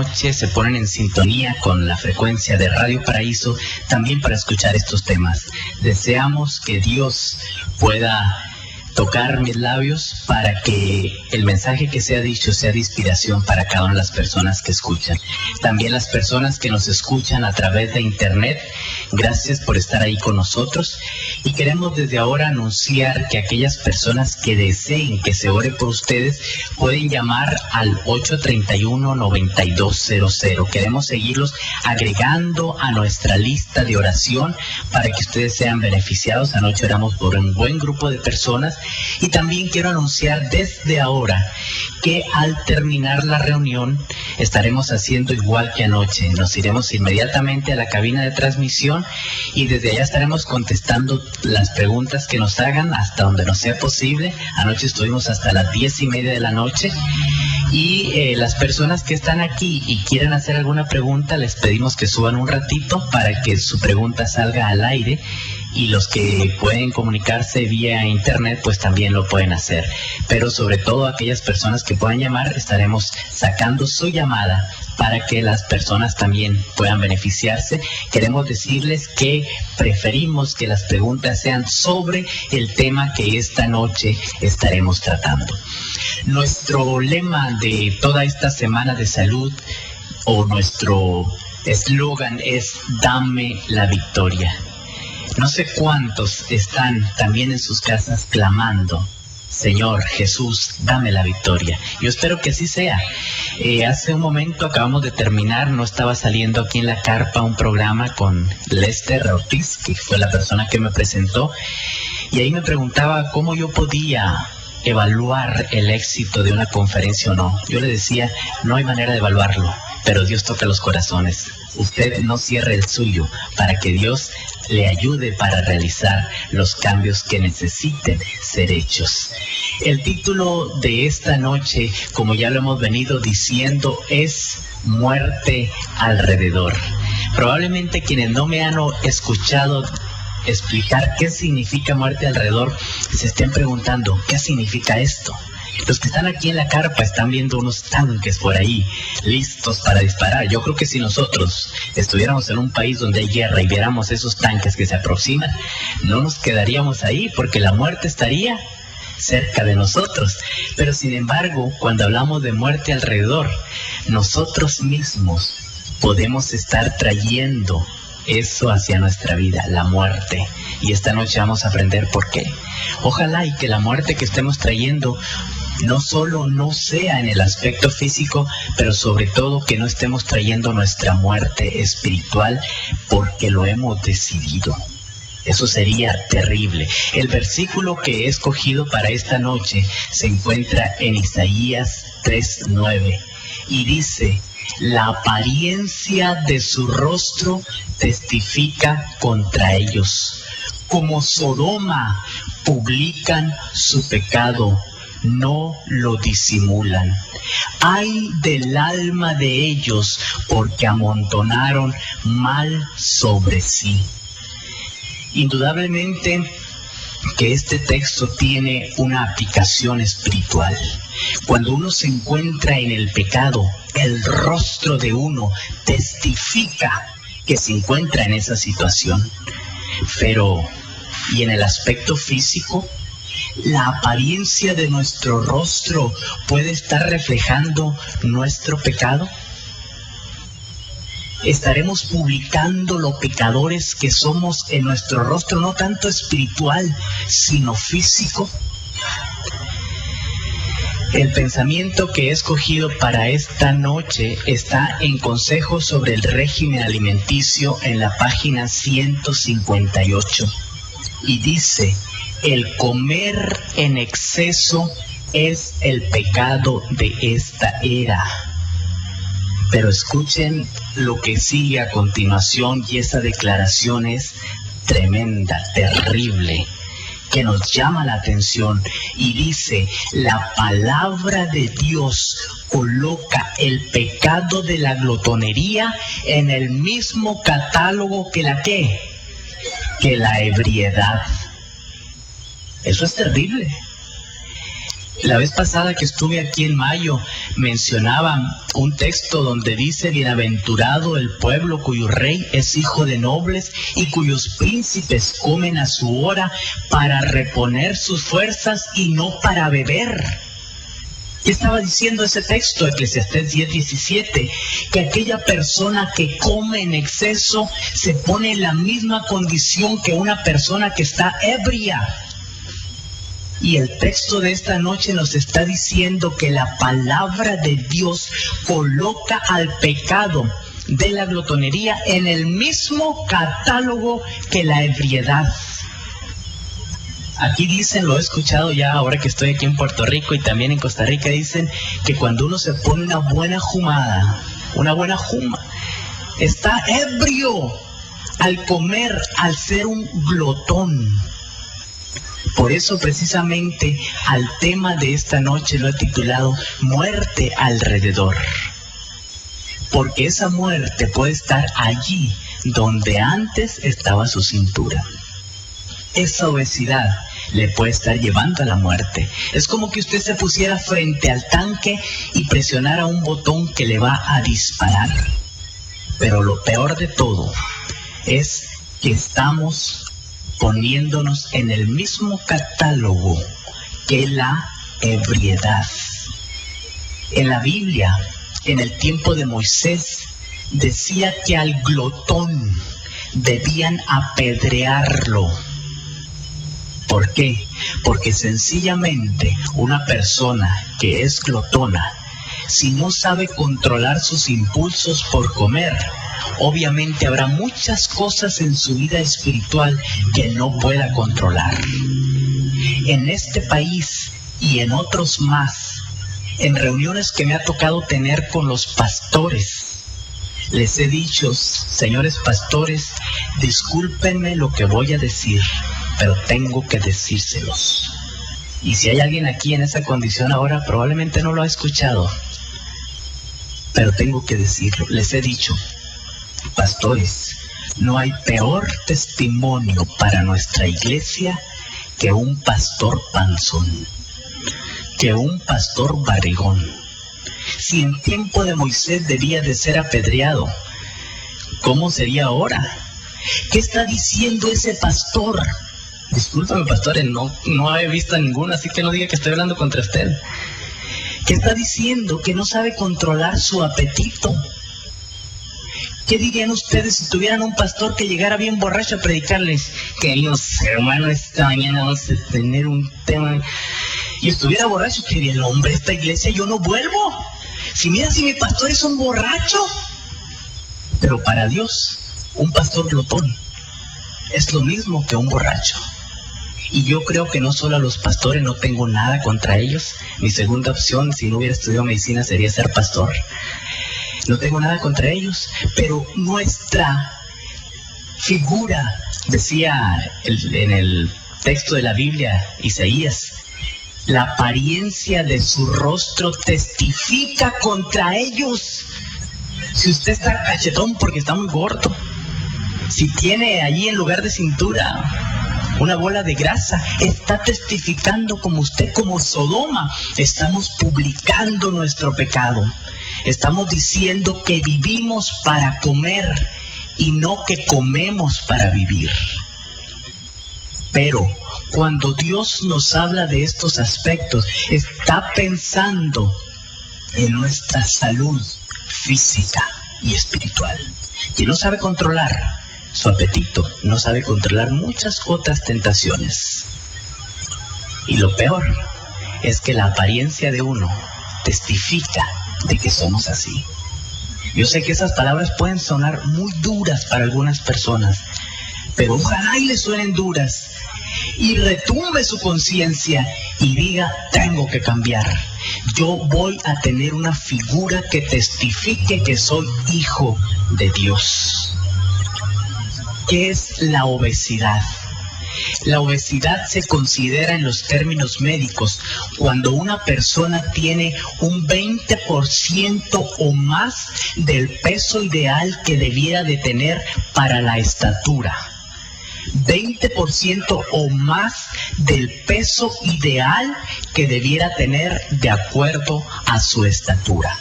noche se ponen en sintonía con la frecuencia de Radio Paraíso, también para escuchar estos temas. Deseamos que Dios pueda tocar mis labios para que el mensaje que sea dicho sea de inspiración para cada una de las personas que escuchan. También las personas que nos escuchan a través de internet, gracias por estar ahí con nosotros. Y queremos desde ahora anunciar que aquellas personas que deseen que se ore por ustedes pueden llamar al 831-9200. Queremos seguirlos agregando a nuestra lista de oración para que ustedes sean beneficiados. Anoche oramos por un buen grupo de personas. Y también quiero anunciar desde ahora que al terminar la reunión estaremos haciendo igual que anoche. Nos iremos inmediatamente a la cabina de transmisión y desde allá estaremos contestando las preguntas que nos hagan hasta donde nos sea posible. Anoche estuvimos hasta las 10:30 de la noche. Y las personas que están aquí y quieren hacer alguna pregunta, les pedimos que suban un ratito para que su pregunta salga al aire. Y los que pueden comunicarse vía internet, pues también lo pueden hacer. Pero sobre todo aquellas personas que puedan llamar, estaremos sacando su llamada para que las personas también puedan beneficiarse. Queremos decirles que preferimos que las preguntas sean sobre el tema que esta noche estaremos tratando. Nuestro lema de toda esta semana de salud, o nuestro eslogan, es "Dame la victoria". No sé cuántos están también en sus casas clamando: Señor Jesús, dame la victoria. Yo espero que así sea. Hace un momento acabamos de terminar, no estaba saliendo aquí en la carpa un programa con Lester Ortiz, que fue la persona que me presentó, y ahí me preguntaba cómo yo podía evaluar el éxito de una conferencia o no. Yo le decía, no hay manera de evaluarlo, pero Dios toca los corazones. Usted no cierre el suyo para que Dios le ayude para realizar los cambios que necesiten ser hechos. El título de esta noche, como ya lo hemos venido diciendo, es Muerte alrededor. Probablemente quienes no me han escuchado explicar qué significa muerte alrededor se estén preguntando, ¿qué significa esto? Los que están aquí en la carpa están viendo unos tanques por ahí, listos para disparar. Yo creo que si nosotros estuviéramos en un país donde hay guerra y viéramos esos tanques que se aproximan, no nos quedaríamos ahí porque la muerte estaría cerca de nosotros. Pero sin embargo, cuando hablamos de muerte alrededor, nosotros mismos podemos estar trayendo eso hacia nuestra vida, la muerte. Y esta noche vamos a aprender por qué. Ojalá y que la muerte que estemos trayendo no solo no sea en el aspecto físico, pero sobre todo que no estemos trayendo nuestra muerte espiritual porque lo hemos decidido. Eso sería terrible. El versículo que he escogido para esta noche se encuentra en Isaías 3:9 y dice: la apariencia de su rostro testifica contra ellos. Como Sodoma publican su pecado, no lo disimulan. Ay del alma de ellos, porque amontonaron mal sobre sí. Indudablemente que este texto tiene una aplicación espiritual. Cuando uno se encuentra en el pecado, el rostro de uno testifica que se encuentra en esa situación. Pero, ¿y en el aspecto físico? ¿La apariencia de nuestro rostro puede estar reflejando nuestro pecado? ¿Estaremos publicando lo pecadores que somos en nuestro rostro, no tanto espiritual, sino físico? El pensamiento que he escogido para esta noche está en Consejos sobre el régimen alimenticio en la página 158 y dice: el comer en exceso es el pecado de esta era. Pero escuchen lo que sigue a continuación, y esa declaración es tremenda, terrible, que nos llama la atención, y dice: la palabra de Dios coloca el pecado de la glotonería en el mismo catálogo que la ebriedad. Eso es terrible. La vez pasada que estuve aquí en mayo, mencionaba un texto donde dice: bienaventurado el pueblo cuyo rey es hijo de nobles y cuyos príncipes comen a su hora para reponer sus fuerzas y no para beber. ¿Qué estaba diciendo ese texto? Eclesiastés 10:17, que aquella persona que come en exceso se pone en la misma condición que una persona que está ebria. Y el texto de esta noche nos está diciendo que la palabra de Dios coloca al pecado de la glotonería en el mismo catálogo que la ebriedad. Aquí dicen, lo he escuchado ya ahora que estoy aquí en Puerto Rico y también en Costa Rica, dicen que cuando uno se pone una buena jumada, está ebrio al comer, al ser un glotón. Por eso precisamente al tema de esta noche lo he titulado Muerte alrededor. Porque esa muerte puede estar allí donde antes estaba su cintura. Esa obesidad le puede estar llevando a la muerte. Es como que usted se pusiera frente al tanque y presionara un botón que le va a disparar. Pero lo peor de todo es que estamos poniéndonos en el mismo catálogo que la ebriedad. En la Biblia, en el tiempo de Moisés, decía que al glotón debían apedrearlo. ¿Por qué? Porque sencillamente una persona que es glotona, si no sabe controlar sus impulsos por comer, obviamente habrá muchas cosas en su vida espiritual que no pueda controlar. En este país y en otros más, en reuniones que me ha tocado tener con los pastores, les he dicho: señores pastores, discúlpenme lo que voy a decir, pero tengo que decírselos. Y si hay alguien aquí en esa condición ahora, probablemente no lo ha escuchado, pero tengo que decirlo. Les he dicho: pastores, no hay peor testimonio para nuestra iglesia que un pastor panzón, que un pastor barrigón. Si en tiempo de Moisés debía de ser apedreado, ¿cómo sería ahora? ¿Qué está diciendo ese pastor? Discúlpame, pastores, no he visto a ninguno, así que no diga que estoy hablando contra usted. ¿Qué está diciendo? Que no sabe controlar su apetito. ¿Qué dirían ustedes si tuvieran un pastor que llegara bien borracho a predicarles? Queridos hermanos, esta mañana vamos a tener un tema. Y estuviera borracho, que diría: el hombre, esta iglesia yo no vuelvo. Si mi pastor es un borracho. Pero para Dios, un pastor glotón es lo mismo que un borracho. Y yo creo que no solo a los pastores, no tengo nada contra ellos. Mi segunda opción, si no hubiera estudiado medicina, sería ser pastor. No tengo nada contra ellos, pero nuestra figura, decía en el texto de la Biblia, Isaías, la apariencia de su rostro testifica contra ellos. Si usted está cachetón porque está muy gordo, si tiene allí en lugar de cintura una bola de grasa, está testificando como usted, como Sodoma. Estamos publicando nuestro pecado. Estamos diciendo que vivimos para comer y no que comemos para vivir. Pero cuando Dios nos habla de estos aspectos, está pensando en nuestra salud física y espiritual. Quien no sabe controlar su apetito, no sabe controlar muchas otras tentaciones. Y lo peor es que la apariencia de uno testifica de que somos así. Yo sé que esas palabras pueden sonar muy duras para algunas personas, pero ojalá y les suenen duras y retumbe su conciencia y diga: tengo que cambiar. Yo voy a tener una figura que testifique que soy hijo de Dios. ¿Qué es la obesidad? La obesidad se considera en los términos médicos cuando una persona tiene un 20% o más del peso ideal que debiera de tener para la estatura. 20% o más del peso ideal que debiera tener de acuerdo a su estatura.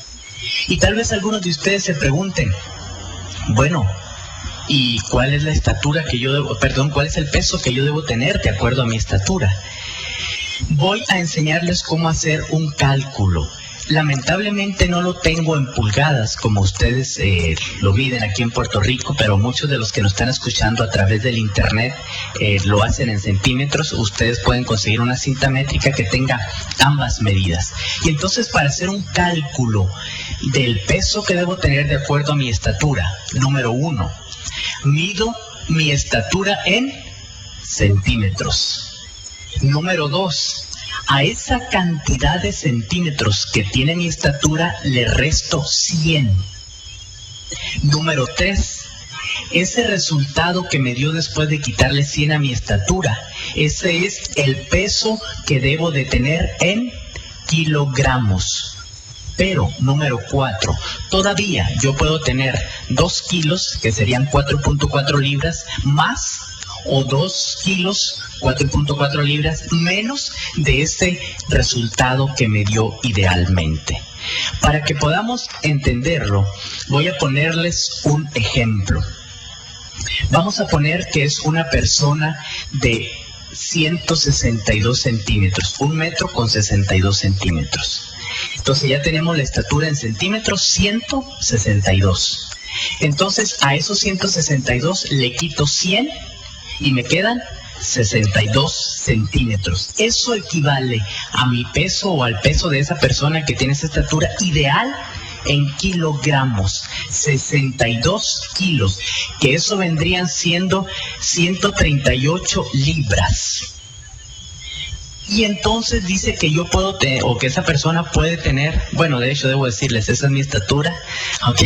Y tal vez algunos de ustedes se pregunten, bueno, ¿y cuál es la estatura que yo debo, cuál es el peso que yo debo tener de acuerdo a mi estatura? Voy a enseñarles cómo hacer un cálculo. Lamentablemente no lo tengo en pulgadas como ustedes lo miden aquí en Puerto Rico, pero muchos de los que nos están escuchando a través del internet lo hacen en centímetros. Ustedes pueden conseguir una cinta métrica que tenga ambas medidas. Y entonces, para hacer un cálculo del peso que debo tener de acuerdo a mi estatura, número 1, mido mi estatura en centímetros. Número 2, a esa cantidad de centímetros que tiene mi estatura le resto 100. Número 3, ese resultado que me dio después de quitarle 100 a mi estatura, ese es el peso que debo de tener en kilogramos. Pero, número 4, todavía yo puedo tener 2 kilos, que serían 4.4 libras, más o 2 kilos, 4.4 libras, menos de ese resultado que me dio idealmente. Para que podamos entenderlo, voy a ponerles un ejemplo. Vamos a poner que es una persona de 162 centímetros, 1 metro con 62 centímetros. Entonces ya tenemos la estatura en centímetros, 162. Entonces a esos 162 le quito 100 y me quedan 62 centímetros. Eso equivale a mi peso o al peso de esa persona que tiene esa estatura ideal en kilogramos, 62 kilos, que eso vendrían siendo 138 libras. Y entonces dice que yo puedo tener, o que esa persona puede tener, bueno, de hecho debo decirles, esa es mi estatura, ¿ok?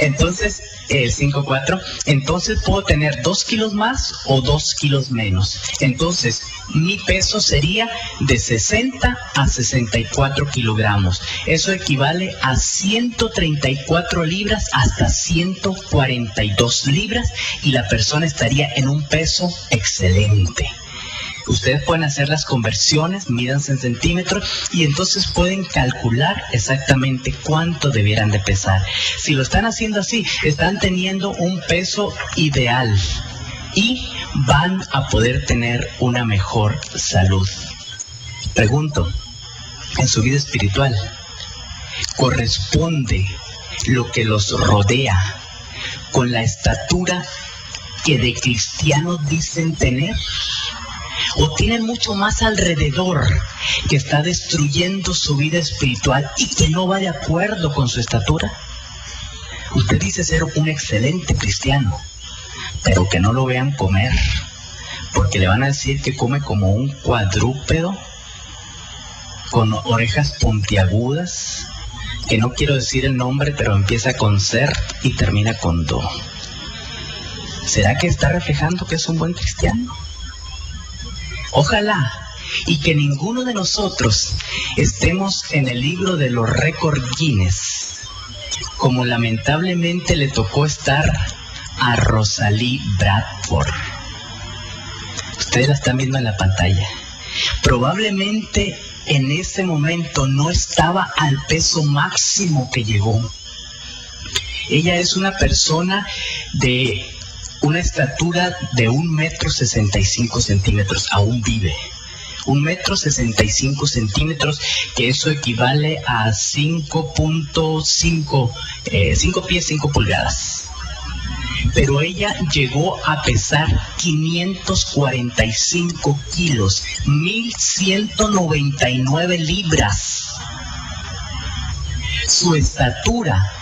Entonces, 5'4", entonces puedo tener 2 kilos más o 2 kilos menos. Entonces, mi peso sería de 60 a 64 kilogramos. Eso equivale a 134 libras hasta 142 libras y la persona estaría en un peso excelente. Ustedes pueden hacer las conversiones, mídanse en centímetros y entonces pueden calcular exactamente cuánto debieran de pesar. Si lo están haciendo así, están teniendo un peso ideal y van a poder tener una mejor salud. Pregunto, en su vida espiritual, ¿corresponde lo que los rodea con la estatura que de cristianos dicen tener? ¿O tienen mucho más alrededor que está destruyendo su vida espiritual y que no va de acuerdo con su estatura? Usted dice ser un excelente cristiano, pero que no lo vean comer, porque le van a decir que come como un cuadrúpedo, con orejas puntiagudas, que no quiero decir el nombre, pero empieza con ser y termina con do. ¿Será que está reflejando que es un buen cristiano? Ojalá y que ninguno de nosotros estemos en el libro de los récords Guinness, como lamentablemente le tocó estar a Rosalí Bradford. Ustedes la están viendo en la pantalla. Probablemente en ese momento no estaba al peso máximo que llegó. Ella es una persona de una estatura de 1,65 m, aún vive. 1,65 m, que eso equivale a 5 pies 5 pulgadas. Pero ella llegó a pesar 545 kilos, 1,199 libras. Su cintura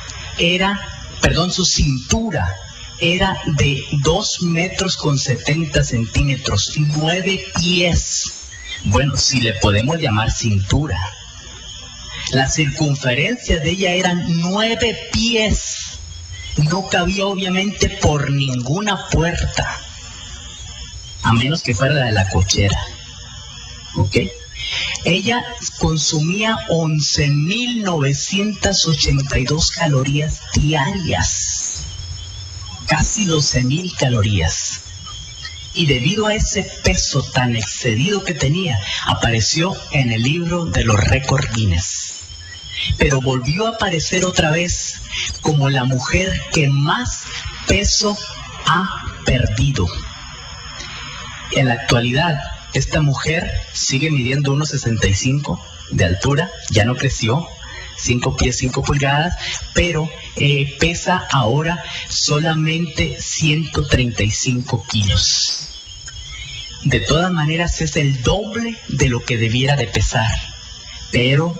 era de 2,70 m, 9 pies. Bueno, si le podemos llamar cintura. La circunferencia de ella eran 9 pies. No cabía obviamente por ninguna puerta, a menos que fuera la de la cochera. ¿Ok? Ella consumía 11.982 calorías diarias. Casi 12.000 calorías. y debido a ese peso tan excedido que tenía, apareció en el libro de los récords Guinness. Pero volvió a aparecer otra vez como la mujer que más peso ha perdido. En la actualidad, esta mujer sigue midiendo 1,65 de altura, ya no creció, 5 pies 5 pulgadas, pero pesa ahora solamente 135 kilos. De todas maneras es el doble de lo que debiera de pesar, pero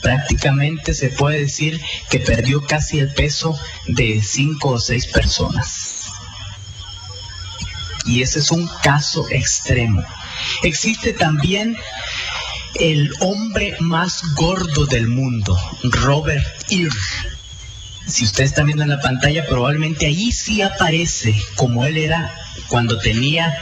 prácticamente se puede decir que perdió casi el peso de 5 o 6 personas. Y ese es un caso extremo. Existe también el hombre más gordo del mundo, Robert Irr. Si ustedes están viendo en la pantalla, probablemente ahí sí aparece como él era cuando tenía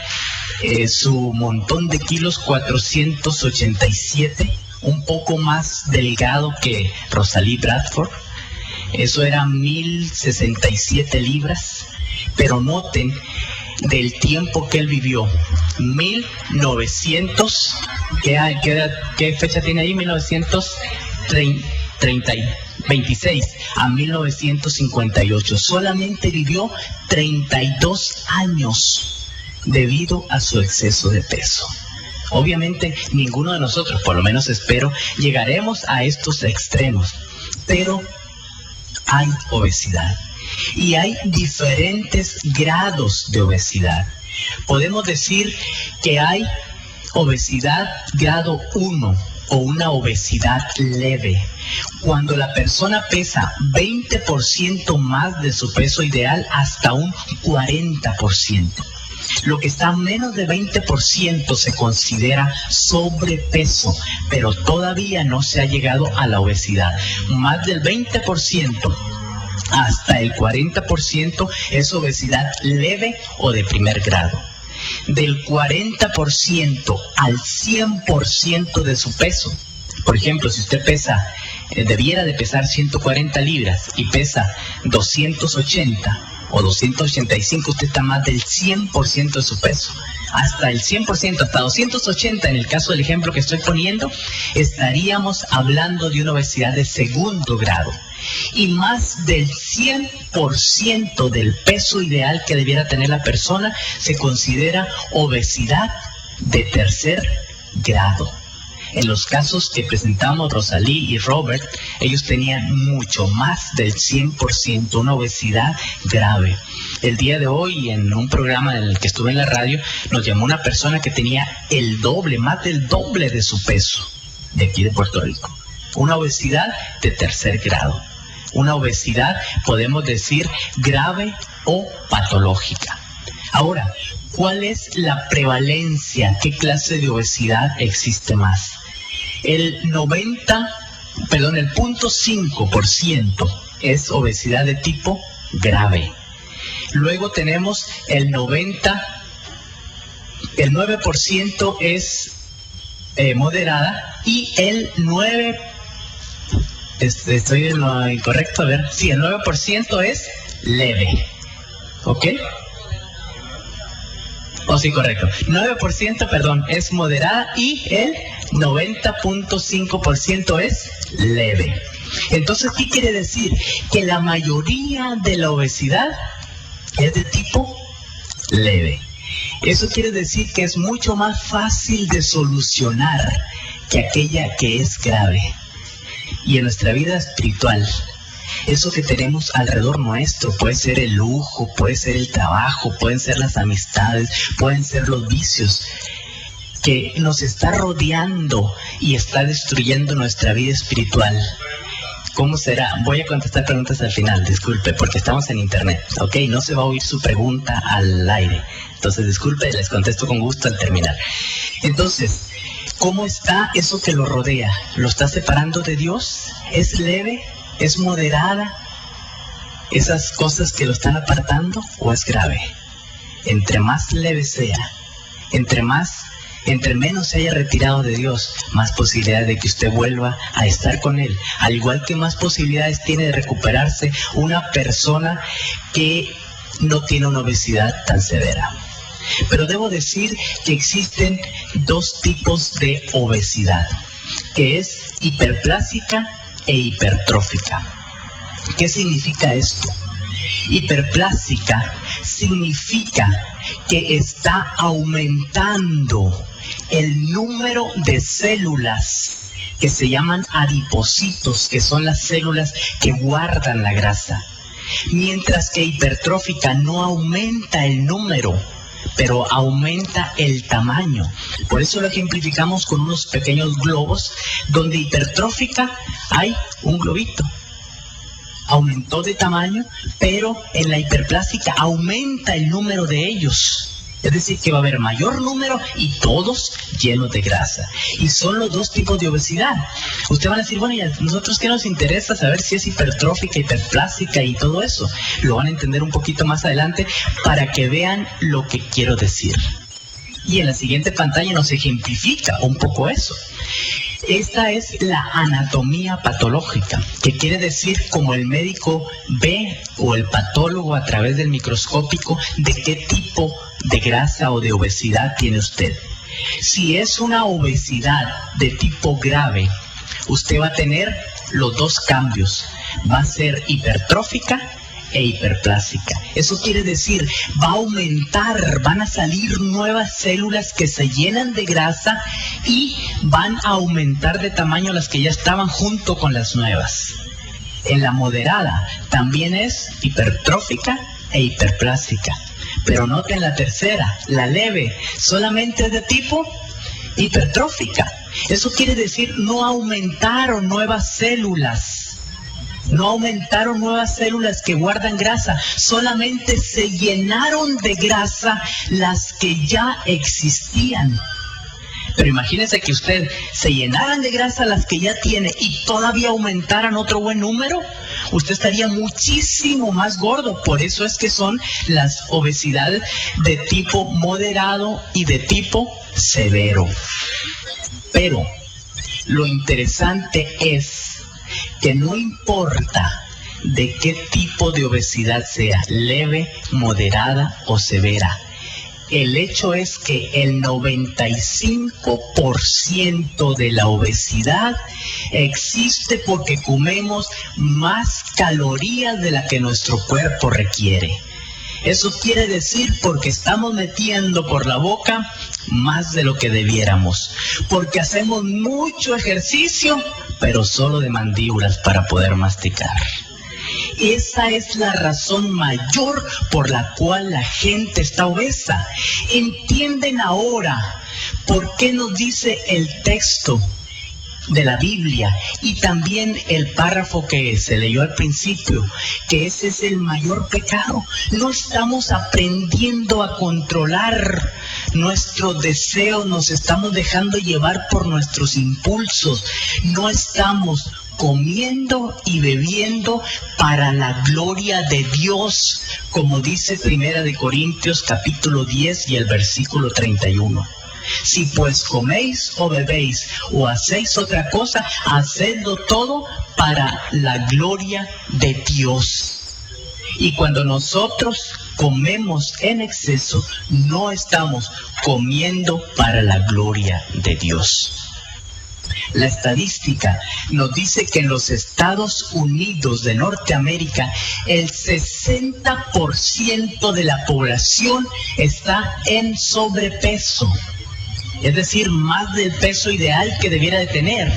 su montón de kilos, 487, un poco más delgado que Rosalie Bradford. Eso era 1067 libras. Pero noten del tiempo que él vivió, 1900, ¿qué fecha tiene ahí? 1926 a 1958. Solamente vivió 32 años debido a su exceso de peso. Obviamente ninguno de nosotros, por lo menos espero, llegaremos a estos extremos, pero hay obesidad. Y hay diferentes grados de obesidad. Podemos decir que hay obesidad grado 1 o una obesidad leve, cuando la persona pesa 20% más de su peso ideal hasta un 40%. Lo que está a menos de 20% se considera sobrepeso, pero todavía no se ha llegado a la obesidad. Más del 20% hasta el 40% es obesidad leve o de primer grado. Del 40% al 100% de su peso. Por ejemplo, si usted debiera de pesar 140 libras y pesa 280 o 285, usted está más del 100% de su peso. Hasta el 100%, hasta 280, en el caso del ejemplo que estoy poniendo, estaríamos hablando de una obesidad de segundo grado. Y más del 100% del peso ideal que debiera tener la persona se considera obesidad de tercer grado. En los casos que presentamos Rosalie y Robert, ellos tenían mucho más del 100%, una obesidad grave. El día de hoy, en un programa en el que estuve en la radio, nos llamó una persona que tenía el doble, más del doble de su peso de aquí de Puerto Rico. Una obesidad de tercer grado. Una obesidad, podemos decir, grave o patológica. Ahora, ¿cuál es la prevalencia? ¿Qué clase de obesidad existe más? El 0.5% es obesidad de tipo grave. Luego tenemos el 9% es moderada y el 9%, estoy en lo incorrecto, a ver, sí, el 9% es leve, ¿ok? Oh, sí, correcto. 9%, perdón, es moderada y el 90.5% es leve. Entonces, ¿qué quiere decir? Que la mayoría de la obesidad es de tipo leve. Eso quiere decir que es mucho más fácil de solucionar que aquella que es grave. Y en nuestra vida espiritual, eso que tenemos alrededor nuestro puede ser el lujo, puede ser el trabajo, pueden ser las amistades, pueden ser los vicios que nos está rodeando y está destruyendo nuestra vida espiritual. ¿Cómo será? Voy a contestar preguntas al final, disculpe, porque estamos en internet, ¿ok? No se va a oír su pregunta al aire. Entonces, disculpe, les contesto con gusto al terminar. Entonces, ¿cómo está eso que lo rodea? ¿Lo está separando de Dios? ¿Es leve? ¿Es moderada? ¿Esas cosas que lo están apartando? ¿O es grave? Entre más leve sea, entre menos se haya retirado de Dios, más posibilidades de que usted vuelva a estar con Él. Al igual que más posibilidades tiene de recuperarse una persona que no tiene una obesidad tan severa. Pero debo decir que existen dos tipos de obesidad, que es hiperplásica e hipertrófica. ¿Qué significa esto? Hiperplásica significa que está aumentando el número de células que se llaman adipocitos, que son las células que guardan la grasa. Mientras que hipertrófica no aumenta el número, pero aumenta el tamaño. Por eso lo ejemplificamos con unos pequeños globos, donde hipertrófica hay un globito. Aumentó de tamaño, pero en la hiperplástica aumenta el número de ellos. Es decir, que va a haber mayor número y todos llenos de grasa. Y son los dos tipos de obesidad. Ustedes van a decir, bueno, ¿y a nosotros qué nos interesa saber si es hipertrófica, hiperplástica y todo eso? Lo van a entender un poquito más adelante para que vean lo que quiero decir. Y en la siguiente pantalla nos ejemplifica un poco eso. Esta es la anatomía patológica, que quiere decir como el médico ve o el patólogo a través del microscópico de qué tipo de grasa o de obesidad tiene usted. Si es una obesidad de tipo grave, usted va a tener los dos cambios. Va a ser hipertrófica e hiperplástica. Eso quiere decir, va a aumentar, van a salir nuevas células que se llenan de grasa y van a aumentar de tamaño las que ya estaban junto con las nuevas. En la moderada también es hipertrófica e hiperplástica. Pero noten la tercera, la leve, solamente es de tipo hipertrófica. Eso quiere decir, no aumentaron nuevas células. No aumentaron nuevas células que guardan grasa, solamente se llenaron de grasa las que ya existían. Pero imagínense que usted se llenaran de grasa las que ya tiene y todavía aumentaran otro buen número, usted estaría muchísimo más gordo. Por eso es que son las obesidades de tipo moderado y de tipo severo. Pero lo interesante es que no importa de qué tipo de obesidad sea, leve, moderada o severa. El hecho es que el 95% de la obesidad existe porque comemos más calorías de la que nuestro cuerpo requiere. Eso quiere decir porque estamos metiendo por la boca más de lo que debiéramos, porque hacemos mucho ejercicio, pero solo de mandíbulas para poder masticar. Esa es la razón mayor por la cual la gente está obesa. ¿Entienden ahora por qué nos dice el texto de la Biblia y también el párrafo que se leyó al principio, que ese es el mayor pecado? No estamos aprendiendo a controlar nuestros deseos, nos estamos dejando llevar por nuestros impulsos, no estamos comiendo y bebiendo para la gloria de Dios, como dice 1 Corintios capítulo 10 y el versículo 31. Si pues coméis o bebéis o hacéis otra cosa, hacedlo todo para la gloria de Dios. Y cuando nosotros comemos en exceso, no estamos comiendo para la gloria de Dios. La estadística nos dice que en los Estados Unidos de Norteamérica el 60% de la población está en sobrepeso. Es decir, más del peso ideal que debiera de tener.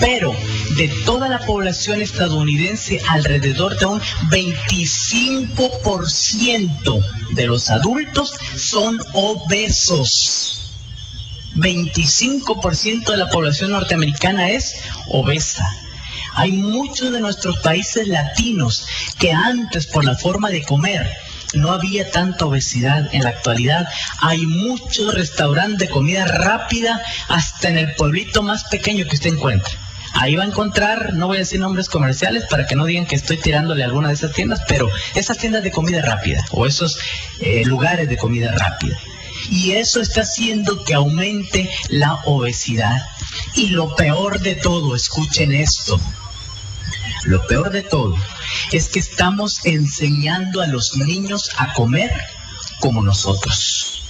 Pero de toda la población estadounidense, alrededor de un 25% de los adultos son obesos. 25% de la población norteamericana es obesa. Hay muchos de nuestros países latinos que antes, por la forma de comer, no había tanta obesidad. En la actualidad hay muchos restaurantes de comida rápida hasta en el pueblito más pequeño que usted encuentre. Ahí va a encontrar, no voy a decir nombres comerciales para que no digan que estoy tirándole a alguna de esas tiendas, pero esas tiendas de comida rápida o esos lugares de comida rápida. Y eso está haciendo que aumente la obesidad. Y lo peor de todo, escuchen esto, lo peor de todo es que estamos enseñando a los niños a comer como nosotros.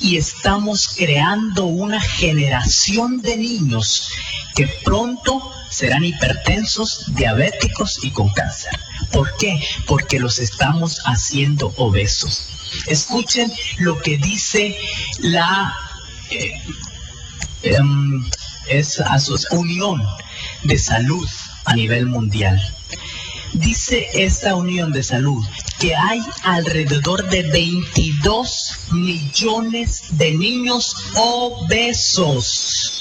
y estamos creando una generación de niños que pronto serán hipertensos, diabéticos y con cáncer. ¿Por qué? Porque los estamos haciendo obesos. Escuchen lo que dice la Unión de Salud a nivel mundial. Dice esta Unión de Salud que hay alrededor de 22 millones de niños obesos.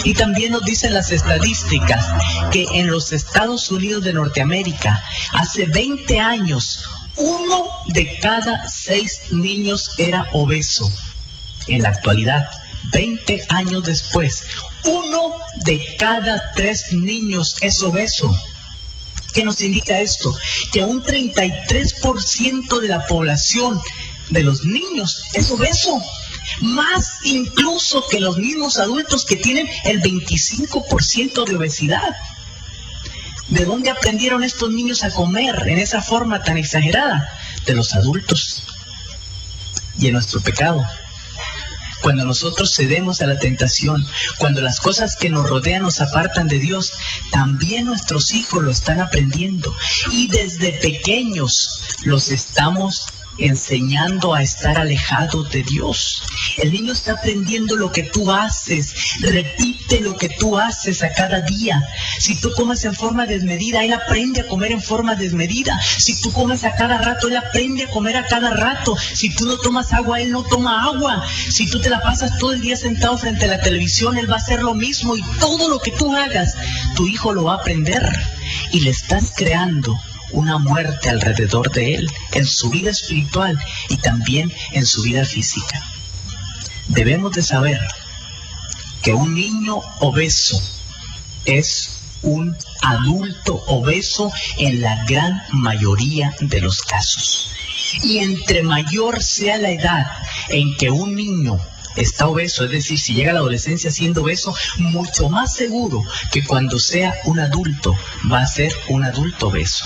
Y también nos dicen las estadísticas que en los Estados Unidos de Norteamérica, hace 20 años, 1 de cada 6 niños era obeso. En la actualidad, 20 años después, 1 de cada 3 niños es obeso. ¿Qué nos indica esto? Que un 33% de la población de los niños es obeso. Más incluso que los mismos adultos que tienen el 25% de obesidad. ¿De dónde aprendieron estos niños a comer en esa forma tan exagerada? De los adultos y en nuestro pecado. Cuando nosotros cedemos a la tentación, cuando las cosas que nos rodean nos apartan de Dios, también nuestros hijos lo están aprendiendo. Y desde pequeños los estamos enseñando a estar alejados de Dios. El niño está aprendiendo lo que tú haces, repite lo que tú haces a cada día. Si tú comes en forma desmedida, él aprende a comer en forma desmedida. Si tú comes a cada rato, él aprende a comer a cada rato. Si tú no tomas agua, él no toma agua. Si tú te la pasas todo el día sentado frente a la televisión, él va a hacer lo mismo. Y todo lo que tú hagas, tu hijo lo va a aprender. Y le estás creando una muerte alrededor de él, en su vida espiritual y también en su vida física. Debemos de saber que un niño obeso es un adulto obeso en la gran mayoría de los casos. Y entre mayor sea la edad en que un niño está obeso, es decir, si llega a la adolescencia siendo obeso, mucho más seguro que cuando sea un adulto va a ser un adulto obeso.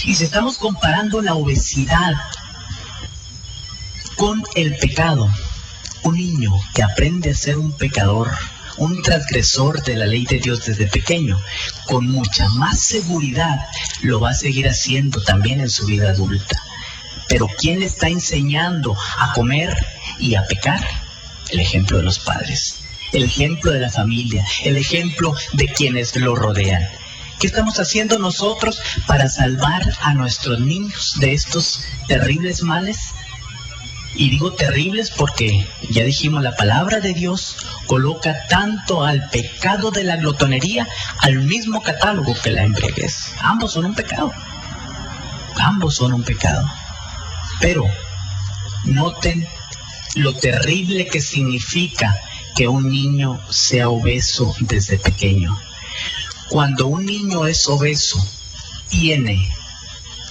Y si estamos comparando la obesidad con el pecado, un niño que aprende a ser un pecador, un transgresor de la ley de Dios desde pequeño, con mucha más seguridad lo va a seguir haciendo también en su vida adulta. Pero ¿quién le está enseñando a comer y a pecar? El ejemplo de los padres, el ejemplo de la familia, el ejemplo de quienes lo rodean. ¿Qué estamos haciendo nosotros para salvar a nuestros niños de estos terribles males? Y digo terribles porque, ya dijimos, la palabra de Dios coloca tanto al pecado de la glotonería al mismo catálogo que la embriaguez. Ambos son un pecado. Ambos son un pecado. Pero noten lo terrible que significa que un niño sea obeso desde pequeño. Cuando un niño es obeso, tiene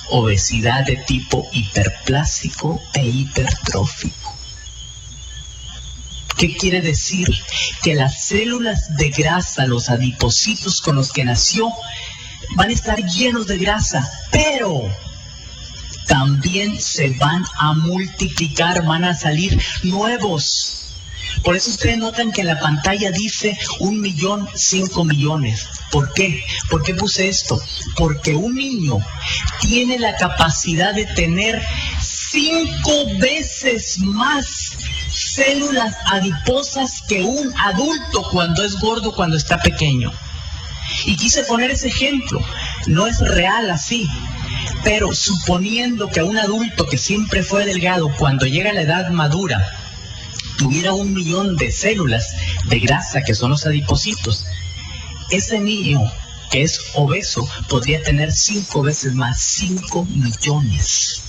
obesidad de tipo hiperplásico e hipertrófico. ¿Qué quiere decir? Que las células de grasa, los adipocitos con los que nació, van a estar llenos de grasa, pero también se van a multiplicar, van a salir nuevos. Por eso ustedes notan que en la pantalla dice 1.000.000, 5 millones. ¿Por qué? ¿Por qué puse esto? Porque un niño tiene la capacidad de tener 5 veces más células adiposas que un adulto cuando es gordo, cuando está pequeño. Y quise poner ese ejemplo. No es real así. Pero suponiendo que un adulto que siempre fue delgado, cuando llega a la edad madura, tuviera 1.000.000 de células de grasa, que son los adipocitos, ese niño que es obeso podría tener 5 veces más, 5 millones.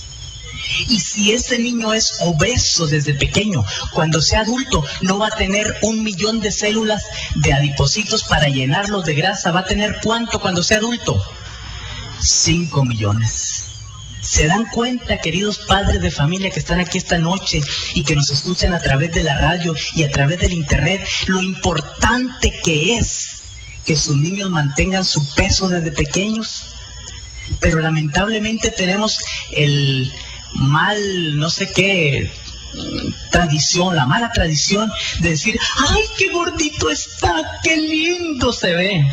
Y si ese niño es obeso desde pequeño, cuando sea adulto no va a tener 1.000.000 de células de adipocitos para llenarlos de grasa. ¿Va a tener cuánto cuando sea adulto? 5 millones. ¿Se dan cuenta, queridos padres de familia que están aquí esta noche y que nos escuchan a través de la radio y a través del internet, lo importante que es que sus niños mantengan su peso desde pequeños? Pero lamentablemente tenemos el mal, no sé qué, tradición, la mala tradición de decir, ¡ay, qué gordito está! ¡Qué lindo se ve!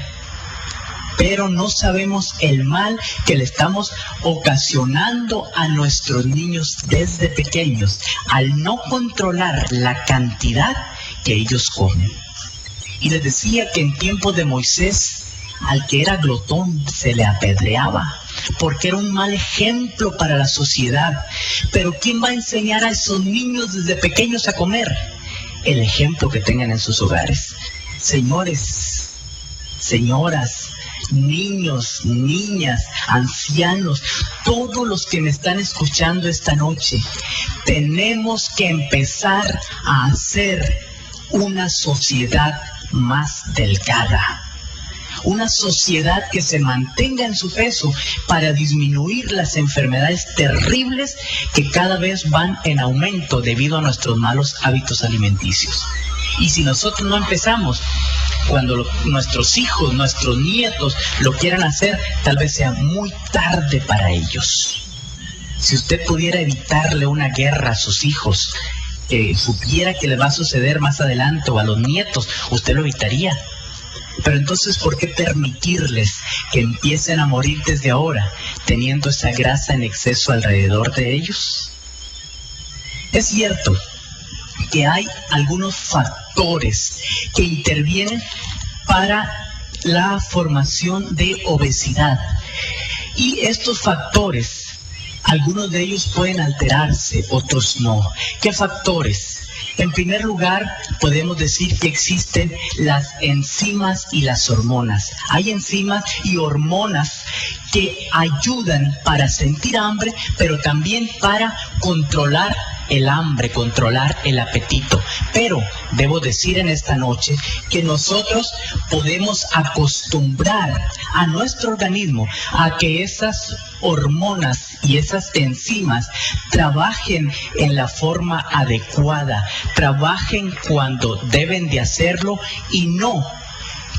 Pero no sabemos el mal que le estamos ocasionando a nuestros niños desde pequeños al no controlar la cantidad que ellos comen. Y les decía que en tiempos de Moisés, al que era glotón se le apedreaba, porque era un mal ejemplo para la sociedad. Pero ¿quién va a enseñar a esos niños desde pequeños a comer? El ejemplo que tengan en sus hogares. Señores, señoras, niños, niñas, ancianos, todos los que me están escuchando esta noche, tenemos que empezar a hacer una sociedad más delgada. Una sociedad que se mantenga en su peso para disminuir las enfermedades terribles que cada vez van en aumento debido a nuestros malos hábitos alimenticios. Y si nosotros no empezamos, cuando nuestros hijos, nuestros nietos lo quieran hacer, tal vez sea muy tarde para ellos. Si usted pudiera evitarle una guerra a sus hijos, que supiera que le va a suceder más adelante, o a los nietos, usted lo evitaría. Pero entonces, ¿por qué permitirles que empiecen a morir desde ahora, teniendo esa grasa en exceso alrededor de ellos? Es cierto que hay algunos factores que intervienen para la formación de obesidad. Y estos factores, algunos de ellos pueden alterarse, otros no. ¿Qué factores? En primer lugar, podemos decir que existen las enzimas y las hormonas. Hay enzimas y hormonas que ayudan para sentir hambre, pero también para controlar el hambre, controlar el apetito. Pero debo decir en esta noche que nosotros podemos acostumbrar a nuestro organismo a que esas hormonas y esas enzimas trabajen en la forma adecuada, trabajen cuando deben de hacerlo, y no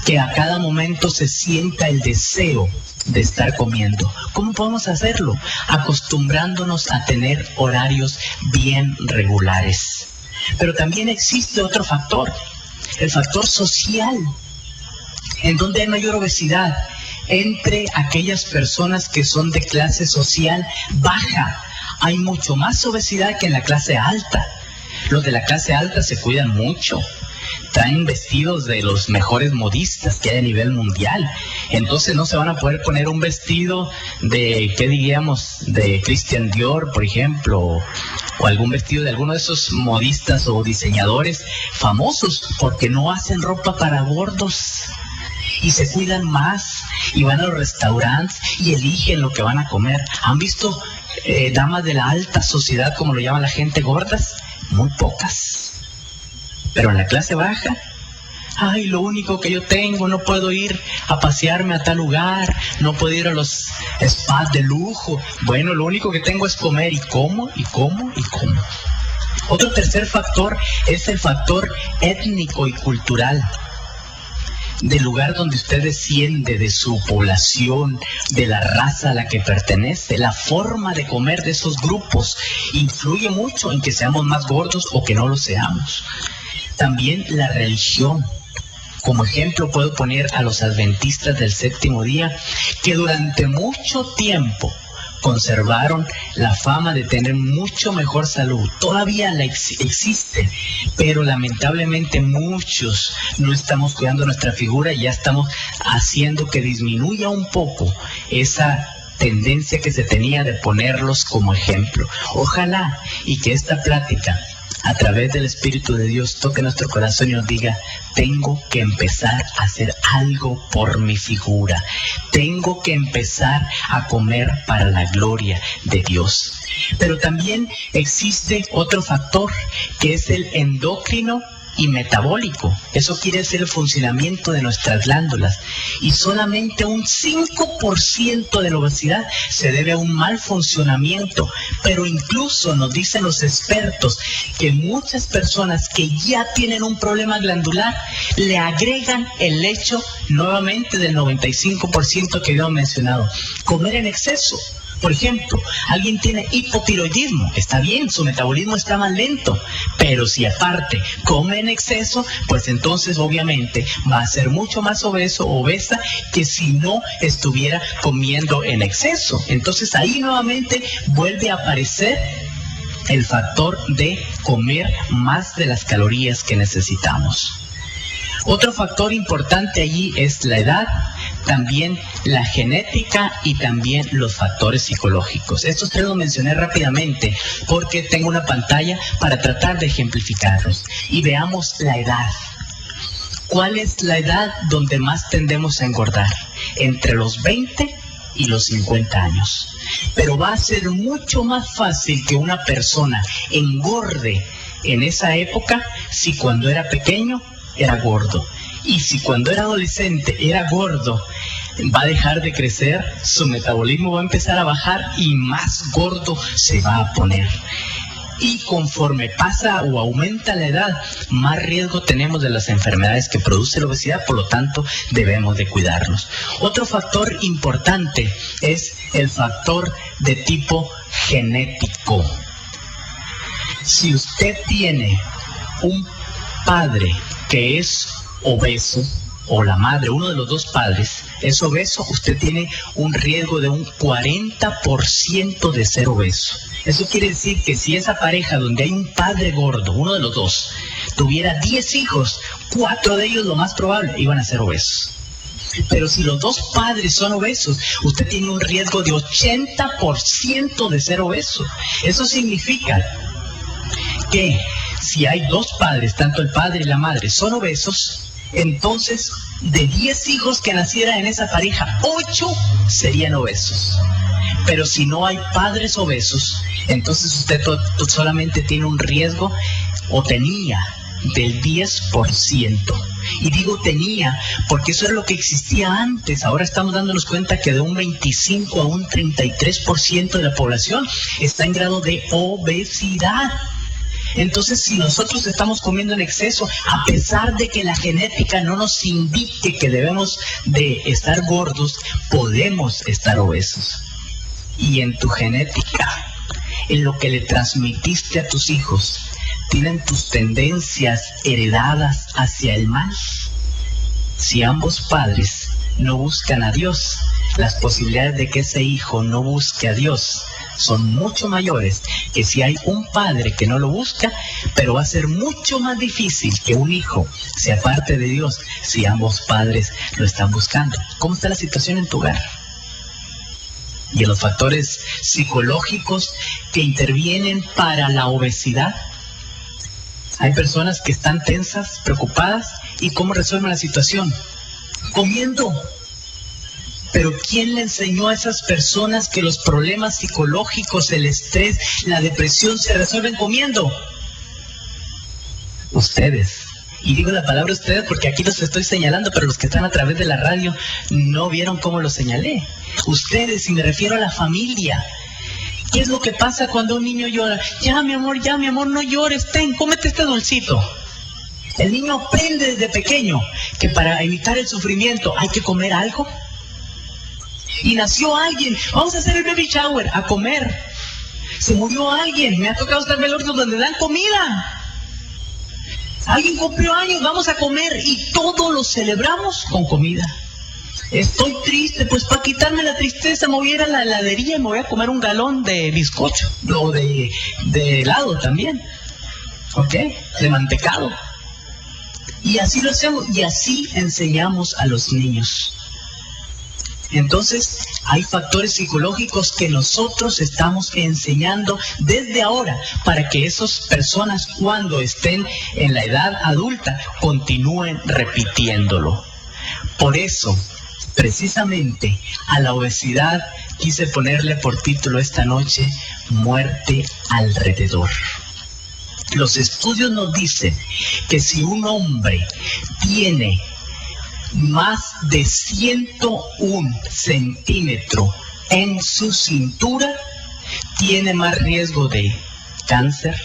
que a cada momento se sienta el deseo de estar comiendo. ¿Cómo podemos hacerlo? Acostumbrándonos a tener horarios bien regulares. Pero también existe otro factor, el factor social, en donde hay mayor obesidad entre aquellas personas que son de clase social baja. Hay mucho más obesidad que en la clase alta. Los de la clase alta se cuidan mucho, traen vestidos de los mejores modistas que hay a nivel mundial. Entonces no se van a poder poner un vestido de, ¿qué diríamos?, de Christian Dior, por ejemplo, o algún vestido de alguno de esos modistas o diseñadores famosos, porque no hacen ropa para gordos. Y se cuidan más, y van a los restaurantes y eligen lo que van a comer. ¿Han visto damas de la alta sociedad, como lo llama la gente, gordas? Muy pocas. Pero en la clase baja, ay, lo único que yo tengo, no puedo ir a pasearme a tal lugar, no puedo ir a los spas de lujo. Bueno, lo único que tengo es comer, y como, y como, y como. Otro tercer factor es el factor étnico y cultural. Del lugar donde usted desciende, de su población, de la raza a la que pertenece, la forma de comer de esos grupos influye mucho en que seamos más gordos o que no lo seamos. También la religión. Como ejemplo puedo poner a los adventistas del séptimo día, que durante mucho tiempo conservaron la fama de tener mucho mejor salud. Todavía existe, pero lamentablemente muchos no estamos cuidando nuestra figura y ya estamos haciendo que disminuya un poco esa tendencia que se tenía de ponerlos como ejemplo. Ojalá y que esta plática, a través del Espíritu de Dios, toque nuestro corazón y nos diga: tengo que empezar a hacer algo por mi figura. Tengo que empezar a comer para la gloria de Dios. Pero también existe otro factor, que es el endocrino y metabólico. Eso quiere decir el funcionamiento de nuestras glándulas. Y solamente un 5% de la obesidad se debe a un mal funcionamiento. Pero incluso nos dicen los expertos que muchas personas que ya tienen un problema glandular le agregan el hecho nuevamente del 95% que habíamos mencionado: comer en exceso. Por ejemplo, alguien tiene hipotiroidismo, está bien, su metabolismo está más lento, pero si aparte come en exceso, pues entonces obviamente va a ser mucho más obeso o obesa que si no estuviera comiendo en exceso. Entonces ahí nuevamente vuelve a aparecer el factor de comer más de las calorías que necesitamos. Otro factor importante allí es la edad, también la genética y también los factores psicológicos. Estos tres los mencioné rápidamente porque tengo una pantalla para tratar de ejemplificarlos. Y veamos la edad. ¿Cuál es la edad donde más tendemos a engordar? Entre los 20 y los 50 años. Pero va a ser mucho más fácil que una persona engorde en esa época si cuando era pequeño era gordo. Y si cuando era adolescente era gordo, va a dejar de crecer, su metabolismo va a empezar a bajar y más gordo se va a poner. Y conforme pasa o aumenta la edad, más riesgo tenemos de las enfermedades que produce la obesidad, por lo tanto debemos de cuidarnos. Otro factor importante es el factor de tipo genético. Si usted tiene un padre que es obeso, o la madre, uno de los dos padres es obeso, usted tiene un riesgo de un 40% de ser obeso. Eso quiere decir que si esa pareja donde hay un padre gordo, uno de los dos, tuviera 10 hijos, 4 de ellos lo más probable iban a ser obesos. Pero si los dos padres son obesos, usted tiene un riesgo de 80% de ser obeso. Eso significa que si hay dos padres, tanto el padre y la madre son obesos, entonces de 10 hijos que nacieran en esa pareja, 8 serían obesos. Pero si no hay padres obesos, entonces usted solamente tiene un riesgo, o tenía, del 10%. Y digo tenía porque eso es lo que existía antes. Ahora estamos dándonos cuenta que de un 25 a un 33% de la población está en grado de obesidad. Entonces, si nosotros estamos comiendo en exceso, a pesar de que la genética no nos indique que debemos de estar gordos, podemos estar obesos. Y en tu genética, en lo que le transmitiste a tus hijos, ¿tienen tus tendencias heredadas hacia el mal? Si ambos padres no buscan a Dios, las posibilidades de que ese hijo no busque a Dios son mucho mayores que si hay un padre que no lo busca, pero va a ser mucho más difícil que un hijo se aparte de Dios si ambos padres lo están buscando. ¿Cómo está la situación en tu hogar? Y en los factores psicológicos que intervienen para la obesidad. Hay personas que están tensas, preocupadas, ¿y cómo resuelven la situación? Comiendo. Pero ¿quién le enseñó a esas personas que los problemas psicológicos, el estrés, la depresión se resuelven comiendo? Ustedes. Y digo la palabra ustedes porque aquí los estoy señalando, pero los que están a través de la radio no vieron cómo lo señalé. Ustedes, y me refiero a la familia. ¿Qué es lo que pasa cuando un niño llora? Ya, mi amor, no llores, cómete este dulcito. El niño aprende desde pequeño que para evitar el sufrimiento hay que comer algo. Y nació alguien, vamos a hacer el baby shower, a comer. Se murió alguien, me ha tocado estar en velorios donde dan comida. Alguien cumplió años, vamos a comer, y todo lo celebramos con comida. Estoy triste, pues para quitarme la tristeza me voy a ir a la heladería y me voy a comer un galón de bizcocho, o de helado también, ¿ok? De mantecado. Y así lo hacemos, y así enseñamos a los niños. Entonces, hay factores psicológicos que nosotros estamos enseñando desde ahora para que esas personas, cuando estén en la edad adulta, continúen repitiéndolo. Por eso, precisamente, a la obesidad quise ponerle por título esta noche, Muerte alrededor. Los estudios nos dicen que si un hombre tiene más de 101 centímetros en su cintura, tiene más riesgo de cáncer,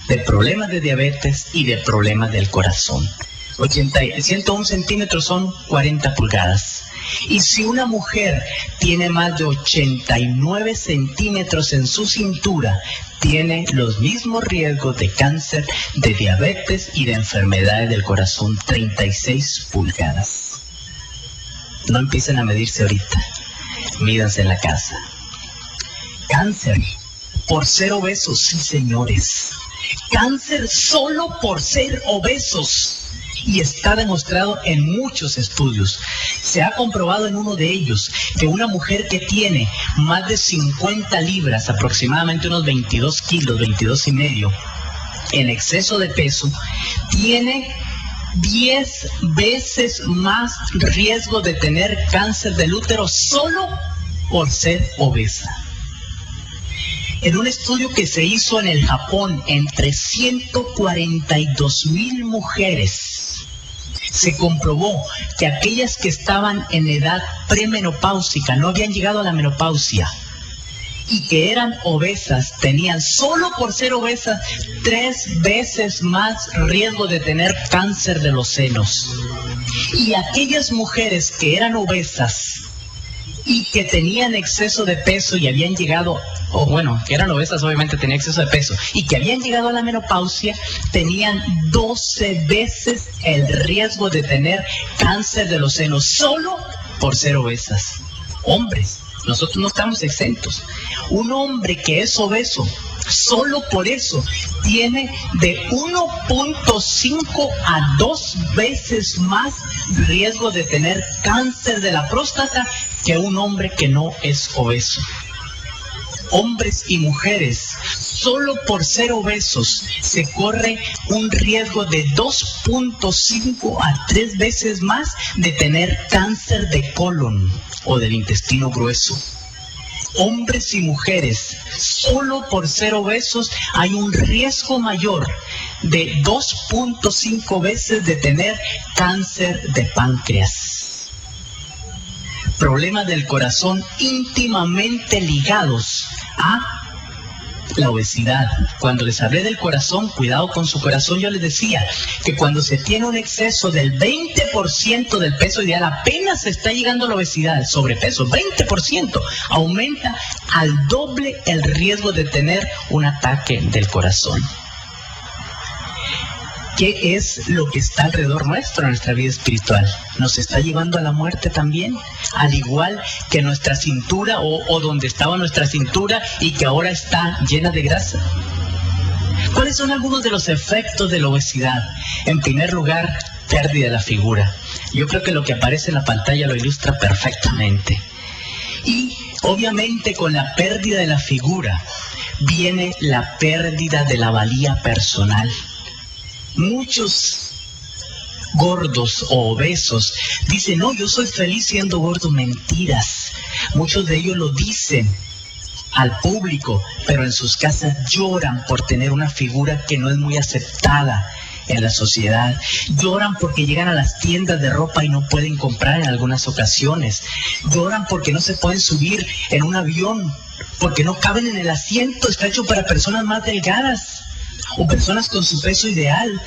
de problemas de diabetes y de problemas del corazón. 101 centímetros son 40 pulgadas. Y si una mujer tiene más de 89 centímetros en su cintura, tiene los mismos riesgos de cáncer, de diabetes y de enfermedades del corazón. 36 pulgadas. No empiecen a medirse ahorita, mídanse en la casa. Cáncer por ser obesos, sí señores. Cáncer solo por ser obesos. Y está demostrado en muchos estudios. Se ha comprobado en uno de ellos que una mujer que tiene más de 50 libras, aproximadamente unos 22 kilos, 22 y medio, en exceso de peso, tiene 10 veces más riesgo de tener cáncer del útero solo por ser obesa. En un estudio que se hizo en el Japón entre 142,000 mujeres, se comprobó que aquellas que estaban en edad premenopáusica, no habían llegado a la menopausia, y que eran obesas, tenían solo por ser obesas 3 veces más riesgo de tener cáncer de los senos. Y aquellas mujeres que eran obesas y que tenían exceso de peso y habían llegado, que eran obesas, obviamente tenían exceso de peso, y que habían llegado a la menopausia, tenían 12 veces el riesgo de tener cáncer de los senos, solo por ser obesas. Hombres, nosotros no estamos exentos. Un hombre que es obeso, solo por eso, tiene de 1.5 a 2 veces más riesgo de tener cáncer de la próstata que un hombre que no es obeso. Hombres y mujeres, solo por ser obesos, se corre un riesgo de 2.5 a 3 veces más de tener cáncer de colon o del intestino grueso. Hombres y mujeres, solo por ser obesos, hay un riesgo mayor de 2.5 veces de tener cáncer de páncreas. Problemas del corazón íntimamente ligados a la obesidad. Cuando les hablé del corazón, cuidado con su corazón, yo les decía que cuando se tiene un exceso del 20% del peso ideal, apenas se está llegando a la obesidad, el sobrepeso, 20%, aumenta al doble el riesgo de tener un ataque del corazón. ¿Qué es lo que está alrededor nuestro en nuestra vida espiritual? ¿Nos está llevando a la muerte también? Al igual que nuestra cintura o donde estaba nuestra cintura y que ahora está llena de grasa. ¿Cuáles son algunos de los efectos de la obesidad? En primer lugar, pérdida de la figura. Yo creo que lo que aparece en la pantalla lo ilustra perfectamente. Y obviamente con la pérdida de la figura viene la pérdida de la valía personal. Muchos gordos o obesos dicen, no, yo soy feliz siendo gordo. Mentiras. Muchos de ellos lo dicen al público, pero en sus casas lloran por tener una figura que no es muy aceptada en la sociedad. Lloran porque llegan a las tiendas de ropa y no pueden comprar en algunas ocasiones. Lloran porque no se pueden subir en un avión, porque no caben en el asiento, está hecho para personas más delgadas o personas con su peso ideal.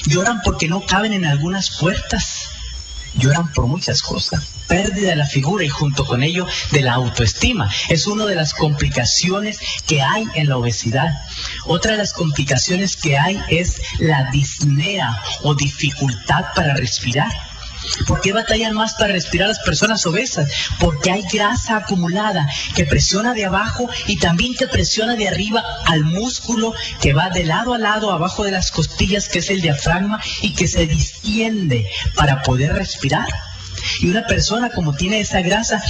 Lloran porque no caben en algunas puertas. Lloran por muchas cosas. Pérdida de la figura y junto con ello de la autoestima. Es una de las complicaciones que hay en la obesidad. Otra de las complicaciones que hay es la disnea o dificultad para respirar. ¿Por qué batallan más para respirar las personas obesas? Porque hay grasa acumulada que presiona de abajo y también que presiona de arriba al músculo que va de lado a lado abajo de las costillas, que es el diafragma, y que se distiende para poder respirar. Y una persona, como tiene esa grasa,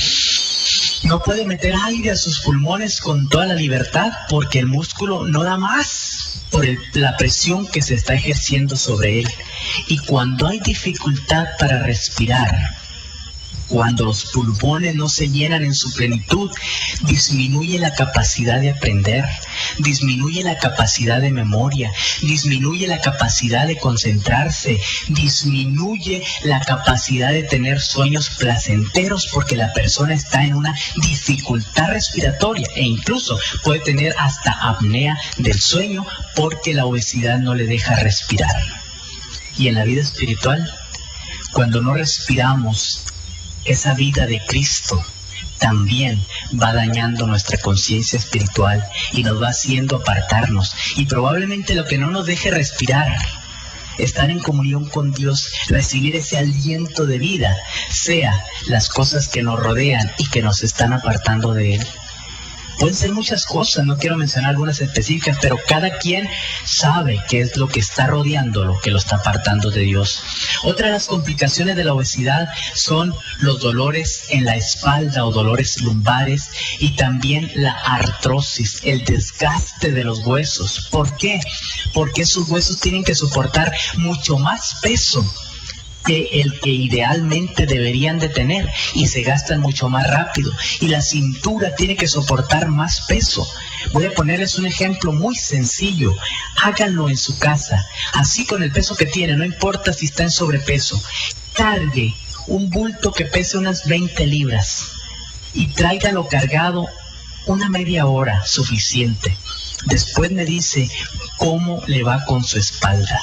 no puede meter aire a sus pulmones con toda la libertad porque el músculo no da más por la presión que se está ejerciendo sobre él. Y cuando hay dificultad para respirar, cuando los pulmones no se llenan en su plenitud, disminuye la capacidad de aprender, disminuye la capacidad de memoria, disminuye la capacidad de concentrarse, disminuye la capacidad de tener sueños placenteros porque la persona está en una dificultad respiratoria e incluso puede tener hasta apnea del sueño porque la obesidad no le deja respirar. Y en la vida espiritual, cuando no respiramos esa vida de Cristo también va dañando nuestra conciencia espiritual y nos va haciendo apartarnos. Y probablemente lo que no nos deje respirar, estar en comunión con Dios, recibir ese aliento de vida, sea las cosas que nos rodean y que nos están apartando de Él. Pueden ser muchas cosas, no quiero mencionar algunas específicas, pero cada quien sabe qué es lo que está rodeando, lo que lo está apartando de Dios. Otra de las complicaciones de la obesidad son los dolores en la espalda o dolores lumbares y también la artrosis, el desgaste de los huesos. ¿Por qué? Porque esos huesos tienen que soportar mucho más peso que el que idealmente deberían de tener y se gastan mucho más rápido, y la cintura tiene que soportar más peso. Voy a ponerles un ejemplo muy sencillo. Háganlo en su casa, así con el peso que tiene, no importa si está en sobrepeso. Cargue un bulto que pese unas 20 libras y tráigalo cargado una media hora, suficiente. Después me dice cómo le va con su espalda.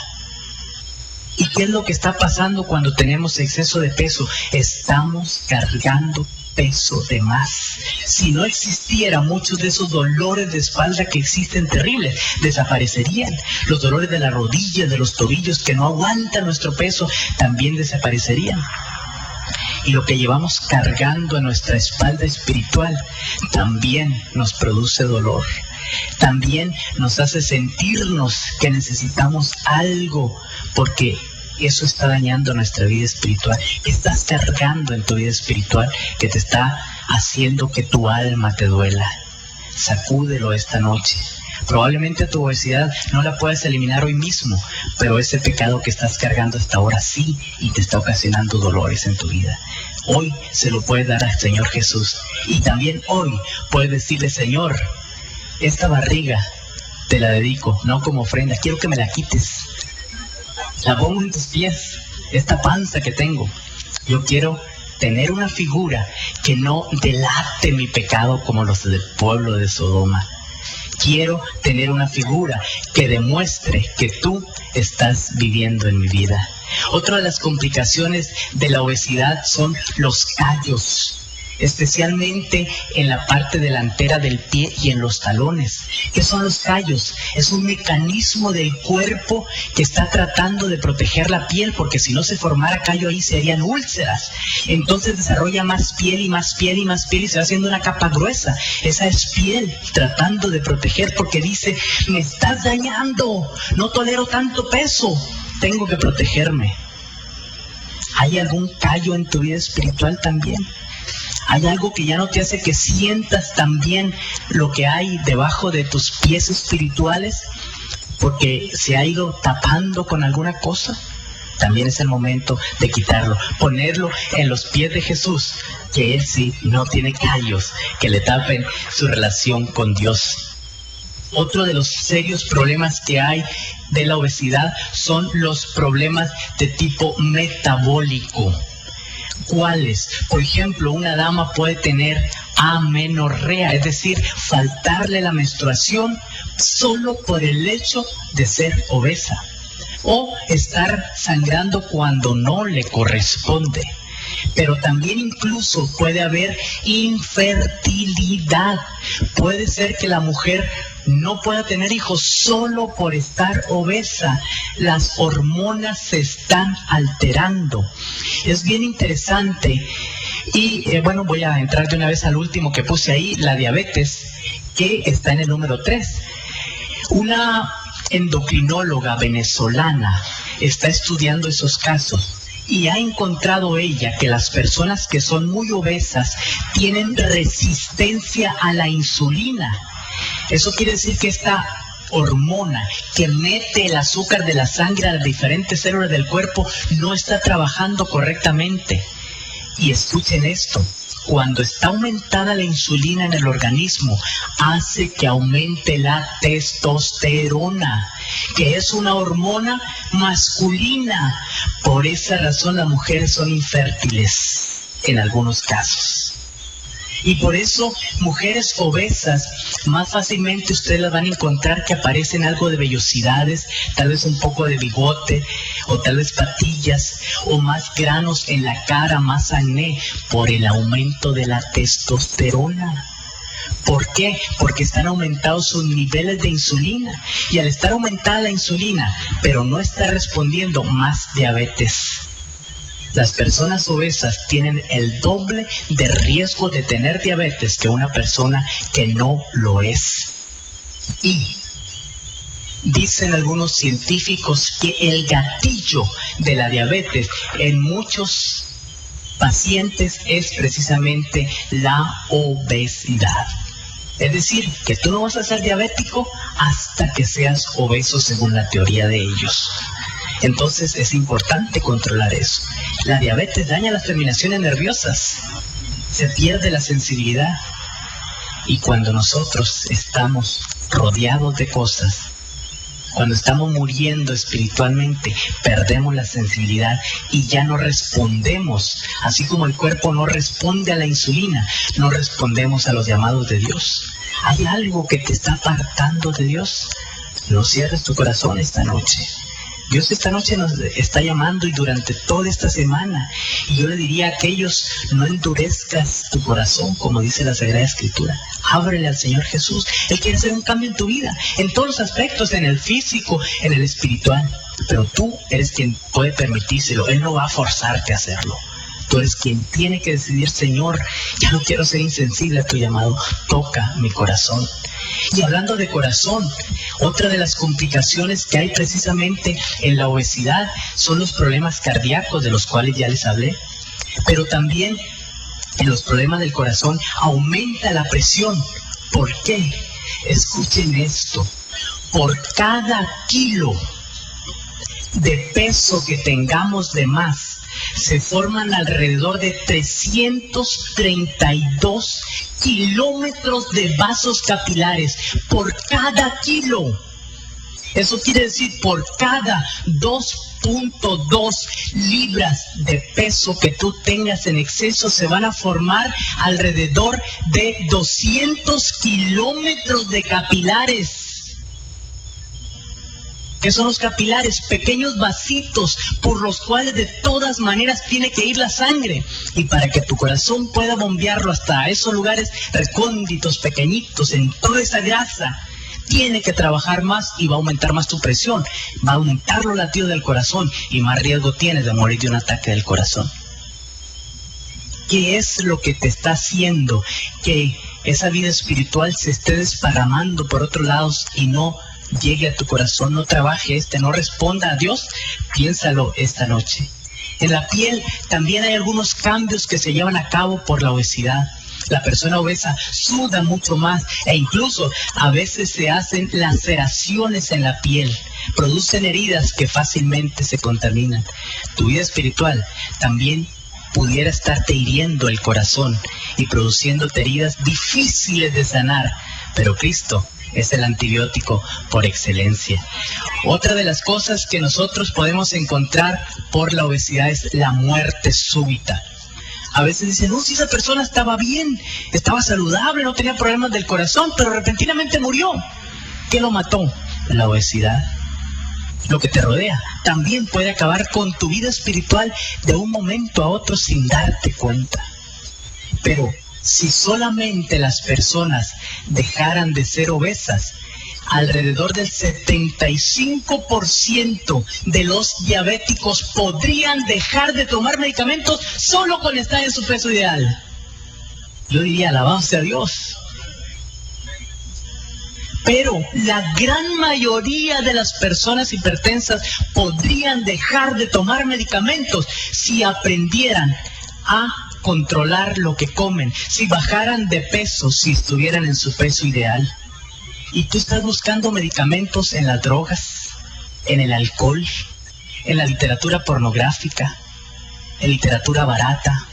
¿Y qué es lo que está pasando cuando tenemos exceso de peso? Estamos cargando peso de más. Si no existiera, muchos de esos dolores de espalda que existen terribles desaparecerían. Los dolores de la rodilla, de los tobillos que no aguantan nuestro peso, también desaparecerían. Y lo que llevamos cargando en nuestra espalda espiritual también nos produce dolor. También nos hace sentirnos que necesitamos algo, porque eso está dañando nuestra vida espiritual. Estás cargando en tu vida espiritual que te está haciendo que tu alma te duela. Sacúdelo esta noche. Probablemente tu obesidad no la puedas eliminar hoy mismo, pero ese pecado que estás cargando hasta ahora sí, y te está ocasionando dolores en tu vida. Hoy se lo puedes dar al Señor Jesús. Y también hoy puedes decirle: Señor, esta barriga te la dedico, no como ofrenda, quiero que me la quites. La pongo en tus pies, esta panza que tengo. Yo quiero tener una figura que no delate mi pecado como los del pueblo de Sodoma. Quiero tener una figura que demuestre que tú estás viviendo en mi vida. Otra de las complicaciones de la obesidad son los callos, especialmente en la parte delantera del pie y en los talones. ¿Qué son los callos? Es un mecanismo del cuerpo que está tratando de proteger la piel, porque si no se formara callo ahí se harían úlceras. Entonces desarrolla más piel y más piel y más piel y se va haciendo una capa gruesa. Esa es piel tratando de proteger, porque dice: me estás dañando, no tolero tanto peso, tengo que protegerme. ¿Hay algún callo en tu vida espiritual también? ¿Hay algo que ya no te hace que sientas también lo que hay debajo de tus pies espirituales, porque se ha ido tapando con alguna cosa? También es el momento de quitarlo, ponerlo en los pies de Jesús, que Él sí no tiene callos que le tapen su relación con Dios. Otro de los serios problemas que hay de la obesidad son los problemas de tipo metabólico. ¿Cuáles? Por ejemplo, una dama puede tener amenorrea, es decir, faltarle la menstruación solo por el hecho de ser obesa, o estar sangrando cuando no le corresponde. Pero también incluso puede haber infertilidad. Puede ser que la mujer no pueda tener hijos solo por estar obesa. Las hormonas se están alterando. Es bien interesante. Y bueno, voy a entrar de una vez al último que puse ahí, la diabetes, que está en el número 3. Una endocrinóloga venezolana está estudiando esos casos y ha encontrado ella que las personas que son muy obesas tienen resistencia a la insulina. Eso quiere decir que esta hormona que mete el azúcar de la sangre a las diferentes células del cuerpo no está trabajando correctamente. Y escuchen esto: cuando está aumentada la insulina en el organismo, hace que aumente la testosterona, que es una hormona masculina. Por esa razón las mujeres son infértiles en algunos casos. Y por eso mujeres obesas, más fácilmente ustedes las van a encontrar que aparecen algo de vellosidades, tal vez un poco de bigote, o tal vez patillas, o más granos en la cara, más acné, por el aumento de la testosterona. ¿Por qué? Porque están aumentados sus niveles de insulina. Y al estar aumentada la insulina, pero no está respondiendo, más diabetes. Las personas obesas tienen el doble de riesgo de tener diabetes que una persona que no lo es. Y dicen algunos científicos que el gatillo de la diabetes en muchos pacientes es precisamente la obesidad. Es decir, que tú no vas a ser diabético hasta que seas obeso según la teoría de ellos. Entonces es importante controlar eso. La diabetes daña las terminaciones nerviosas, se pierde la sensibilidad. Y cuando nosotros estamos rodeados de cosas, cuando estamos muriendo espiritualmente, perdemos la sensibilidad y ya no respondemos. Así como el cuerpo no responde a la insulina, no respondemos a los llamados de Dios. ¿Hay algo que te está apartando de Dios? No cierres tu corazón esta noche. Dios esta noche nos está llamando y durante toda esta semana. Y yo le diría a aquellos, no endurezcas tu corazón, como dice la Sagrada Escritura. Ábrele al Señor Jesús. Él quiere hacer un cambio en tu vida, en todos los aspectos, en el físico, en el espiritual. Pero tú eres quien puede permitírselo. Él no va a forzarte a hacerlo. Tú eres quien tiene que decidir, Señor, ya no quiero ser insensible a tu llamado. Toca mi corazón. Y hablando de corazón, otra de las complicaciones que hay precisamente en la obesidad son los problemas cardíacos, de los cuales ya les hablé. Pero también en los problemas del corazón aumenta la presión. ¿Por qué? Escuchen esto. Por cada kilo de peso que tengamos de más, se forman alrededor de 332 kilómetros de vasos capilares por cada kilo. Eso quiere decir, por cada 2.2 libras de peso que tú tengas en exceso, se van a formar alrededor de 200 kilómetros de capilares. ¿Qué son los capilares? Pequeños vasitos por los cuales de todas maneras tiene que ir la sangre. Y para que tu corazón pueda bombearlo hasta esos lugares recónditos, pequeñitos, en toda esa grasa, tiene que trabajar más y va a aumentar más tu presión. Va a aumentar los latidos del corazón y más riesgo tienes de morir de un ataque del corazón. ¿Qué es lo que te está haciendo que esa vida espiritual se esté desparramando por otros lados y no llegue a tu corazón, no trabaje no responda a Dios? Piénsalo esta noche. En la piel también hay algunos cambios que se llevan a cabo por la obesidad. La persona obesa suda mucho más e incluso a veces se hacen laceraciones en la piel, producen heridas que fácilmente se contaminan. Tu vida espiritual también pudiera estarte hiriendo el corazón y produciéndote heridas difíciles de sanar, pero Cristo es el antibiótico por excelencia. Otra de las cosas que nosotros podemos encontrar por la obesidad es la muerte súbita. A veces dicen, si esa persona estaba bien, estaba saludable, no tenía problemas del corazón, pero repentinamente murió. ¿Qué lo mató? La obesidad. Lo que te rodea también puede acabar con tu vida espiritual de un momento a otro sin darte cuenta. Pero si solamente las personas dejaran de ser obesas, alrededor del 75% de los diabéticos podrían dejar de tomar medicamentos solo con estar en su peso ideal. Yo diría, alabado sea Dios. Pero la gran mayoría de las personas hipertensas podrían dejar de tomar medicamentos si aprendieran a controlar lo que comen, si bajaran de peso, si estuvieran en su peso ideal. Y tú estás buscando medicamentos en las drogas, en el alcohol, en la literatura pornográfica, en literatura barata,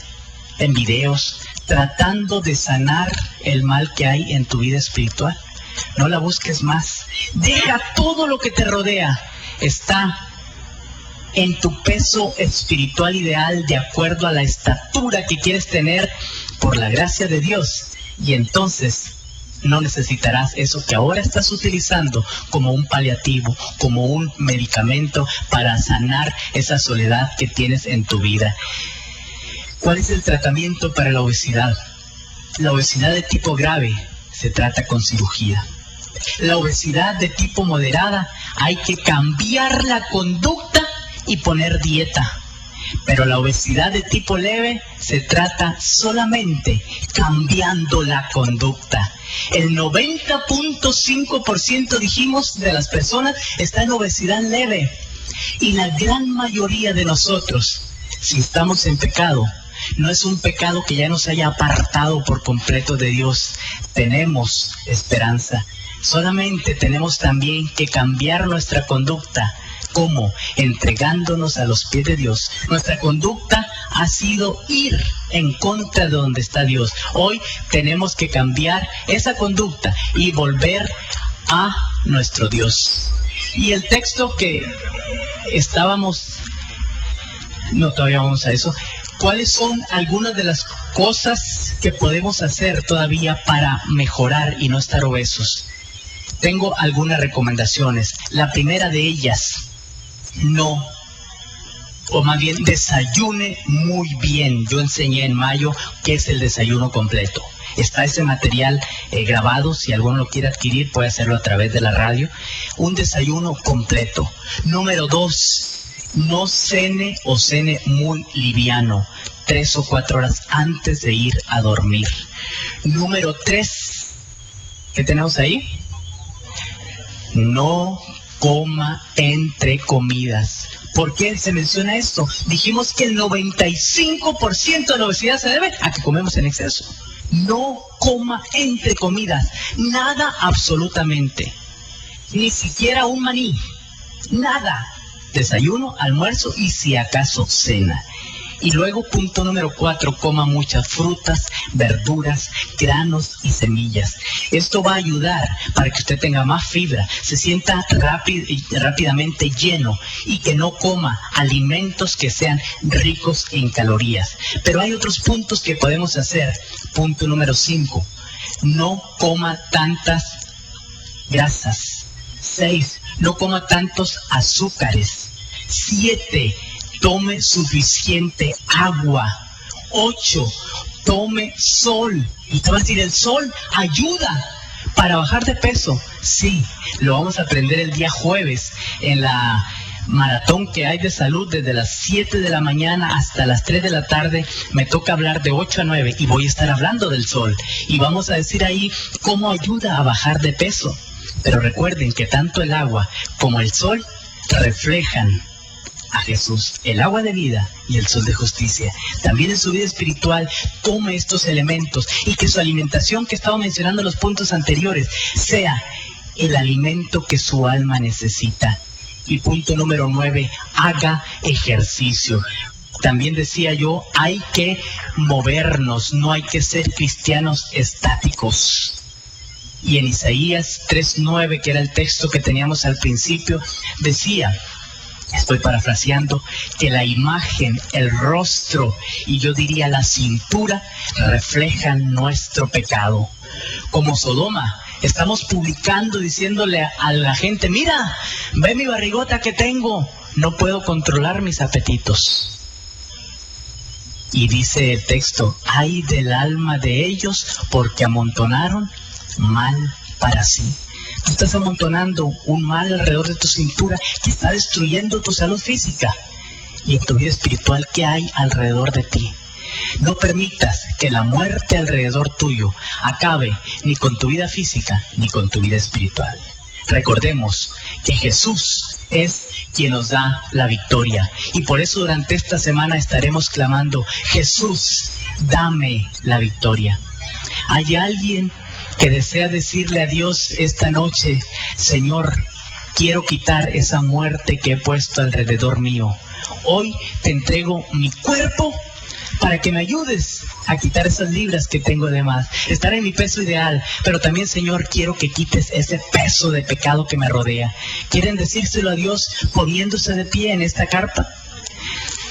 en videos, tratando de sanar el mal que hay en tu vida espiritual. No la busques más. Deja todo lo que te rodea. Está en tu peso espiritual ideal, de acuerdo a la estatura que quieres tener por la gracia de Dios, y entonces no necesitarás eso que ahora estás utilizando como un paliativo, como un medicamento para sanar esa soledad que tienes en tu vida. ¿Cuál es el tratamiento para la obesidad? La obesidad de tipo grave se trata con cirugía. La obesidad de tipo moderada hay que cambiar la conducta y poner dieta. Pero la obesidad de tipo leve se trata solamente cambiando la conducta. El 90.5% dijimos de las personas está en obesidad leve. Y la gran mayoría de nosotros, si estamos en pecado, no es un pecado que ya nos haya apartado por completo de Dios. Tenemos esperanza. Solamente tenemos también que cambiar nuestra conducta. ¿Cómo? Entregándonos a los pies de Dios. Nuestra conducta ha sido ir en contra de donde está Dios. Hoy tenemos que cambiar esa conducta y volver a nuestro Dios. Y el texto que estábamos... No, todavía vamos a eso. ¿Cuáles son algunas de las cosas que podemos hacer todavía para mejorar y no estar obesos? Tengo algunas recomendaciones. La primera de ellas, desayune muy bien. Yo enseñé en mayo qué es el desayuno completo. Está ese material grabado, si alguno lo quiere adquirir puede hacerlo a través de la radio. Un desayuno completo. Número 2, no cene o cene muy liviano, 3 o 4 horas antes de ir a dormir. Número 3, ¿qué tenemos ahí? No coma entre comidas. ¿Por qué se menciona esto? Dijimos que el 95% de la obesidad se debe a que comemos en exceso. No coma entre comidas, nada absolutamente, ni siquiera un maní, nada. Desayuno, almuerzo y si acaso cena. Y luego, punto número 4, coma muchas frutas, verduras, granos y semillas. Esto va a ayudar para que usted tenga más fibra, se sienta rápidamente lleno y que no coma alimentos que sean ricos en calorías. Pero hay otros puntos que podemos hacer. Punto número 5, no coma tantas grasas. 6, no coma tantos azúcares. 7, tome suficiente agua. 8, tome sol. Y te vas a decir, ¿el sol ayuda para bajar de peso? Sí, lo vamos a aprender el día jueves en la maratón que hay de salud desde las 7 de la mañana hasta las 3 de la tarde. Me toca hablar de 8 a 9 y voy a estar hablando del sol. Y vamos a decir ahí cómo ayuda a bajar de peso. Pero recuerden que tanto el agua como el sol reflejan a Jesús, el agua de vida y el sol de justicia. También en su vida espiritual tome estos elementos y que su alimentación, que estaba mencionando en los puntos anteriores, sea el alimento que su alma necesita. Y punto número 9, haga ejercicio. También decía yo, hay que movernos, no hay que ser cristianos estáticos. Y en Isaías 3:9, que era el texto que teníamos al principio, decía, estoy parafraseando, que la imagen, el rostro y yo diría la cintura reflejan nuestro pecado. Como Sodoma, estamos publicando, diciéndole a la gente, mira, ve mi barrigota que tengo, no puedo controlar mis apetitos. Y dice el texto, ay del alma de ellos porque amontonaron mal para sí. Tú estás amontonando un mal alrededor de tu cintura que está destruyendo tu salud física. Y en tu vida espiritual, ¿qué hay alrededor de ti? No permitas que la muerte alrededor tuyo acabe ni con tu vida física ni con tu vida espiritual. Recordemos que Jesús es quien nos da la victoria. Y por eso durante esta semana estaremos clamando, Jesús, dame la victoria. ¿Hay alguien que desea decirle a Dios esta noche, Señor, quiero quitar esa muerte que he puesto alrededor mío? Hoy te entrego mi cuerpo para que me ayudes a quitar esas libras que tengo de más, estar en mi peso ideal, pero también, Señor, quiero que quites ese peso de pecado que me rodea. ¿Quieren decírselo a Dios poniéndose de pie en esta carpa?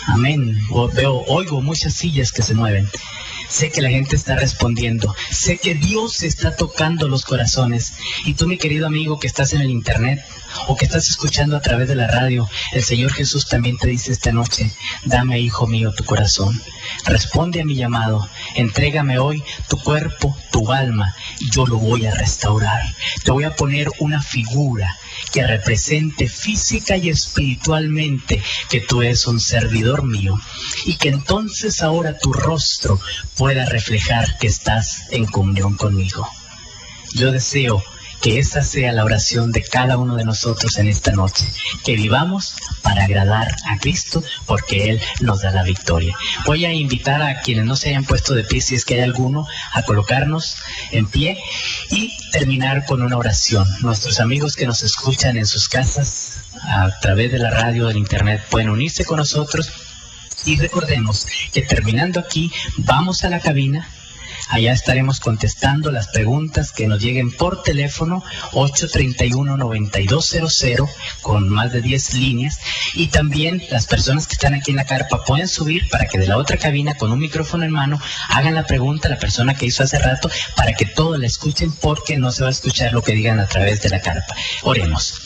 Amén. Oigo muchas sillas que se mueven. Sé que la gente está respondiendo. Sé que Dios está tocando los corazones. Y tú, mi querido amigo que estás en el internet o que estás escuchando a través de la radio, el Señor Jesús también te dice esta noche: dame, hijo mío, tu corazón. Responde a mi llamado. Entrégame hoy tu cuerpo, tu alma, y yo lo voy a restaurar. Te voy a poner una figura que represente física y espiritualmente que tú eres un servidor mío, y que entonces ahora tu rostro pueda reflejar que estás en comunión conmigo. Yo deseo que esa sea la oración de cada uno de nosotros en esta noche, que vivamos para agradar a Cristo, porque Él nos da la victoria. Voy a invitar a quienes no se hayan puesto de pie, si es que hay alguno, a colocarnos en pie y terminar con una oración. Nuestros amigos que nos escuchan en sus casas, a través de la radio, del internet, pueden unirse con nosotros. Y recordemos que terminando aquí, vamos a la cabina. Allá estaremos contestando las preguntas que nos lleguen por teléfono 831-9200 con más de 10 líneas, y también las personas que están aquí en la carpa pueden subir para que de la otra cabina con un micrófono en mano hagan la pregunta a la persona que hizo hace rato, para que todos la escuchen, porque no se va a escuchar lo que digan a través de la carpa. Oremos.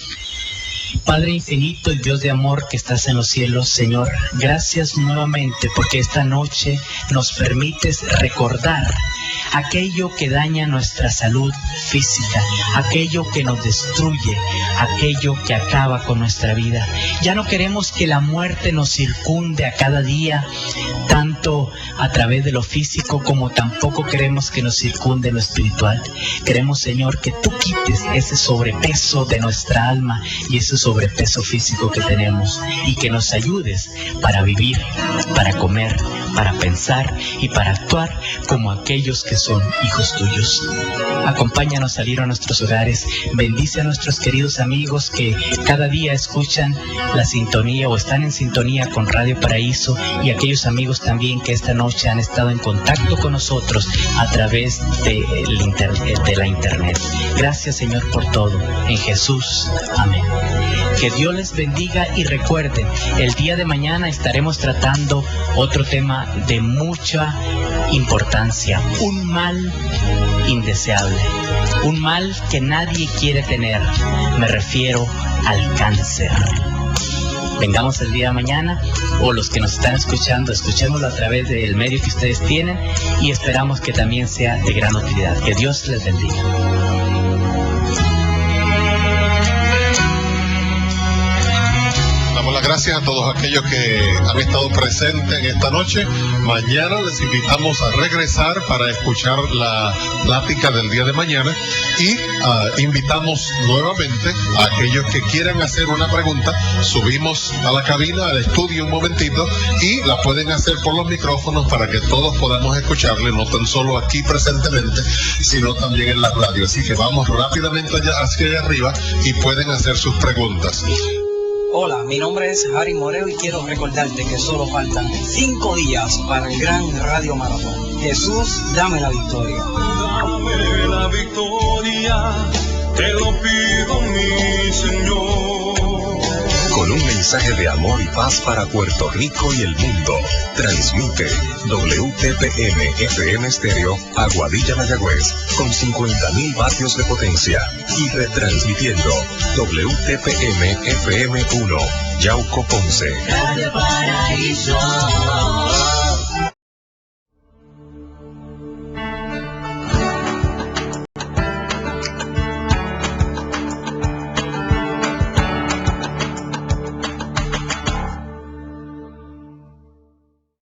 Padre infinito y Dios de amor que estás en los cielos, Señor, gracias nuevamente porque esta noche nos permites recordar aquello que daña nuestra salud física, aquello que nos destruye, aquello que acaba con nuestra vida. Ya no queremos que la muerte nos circunde a cada día, tanto a través de lo físico como tampoco queremos que nos circunde lo espiritual. Queremos, Señor, que tú quites ese sobrepeso de nuestra alma y ese sobrepeso físico que tenemos, y que nos ayudes para vivir, para comer, para pensar y para actuar como aquellos que son hijos tuyos. Acompáñanos a salir a nuestros hogares. Bendice a nuestros queridos amigos que cada día escuchan la sintonía o están en sintonía con Radio Paraíso, y aquellos amigos también que esta noche han estado en contacto con nosotros a través de la internet. Gracias, Señor, por todo. En Jesús. Amén. Que Dios les bendiga, y recuerden, el día de mañana estaremos tratando otro tema de mucha importancia: un mal indeseable, un mal que nadie quiere tener. Me refiero al cáncer. Vengamos el día de mañana, o los que nos están escuchando, escuchémoslo a través del medio que ustedes tienen, y esperamos que también sea de gran utilidad. Que Dios les bendiga. Las gracias a todos aquellos que han estado presentes en esta noche. Mañana les invitamos a regresar para escuchar la plática del día de mañana, y invitamos nuevamente a aquellos que quieran hacer una pregunta. Subimos a la cabina, al estudio un momentito, y la pueden hacer por los micrófonos para que todos podamos escucharle, no tan solo aquí presentemente, sino también en la radio. Así que vamos rápidamente hacia allá arriba y pueden hacer sus preguntas. Hola, mi nombre es Harry Moreo y quiero recordarte que solo faltan 5 días para el gran Radio Maratón. Jesús, dame la victoria. Dame la victoria, te lo pido, mi Señor. Con un mensaje de amor y paz para Puerto Rico y el mundo, transmite WTPM FM Estéreo Aguadilla Mayagüez con 50.000 vatios de potencia, y retransmitiendo WTPM FM 1 Yauco Ponce. Radio Paraíso.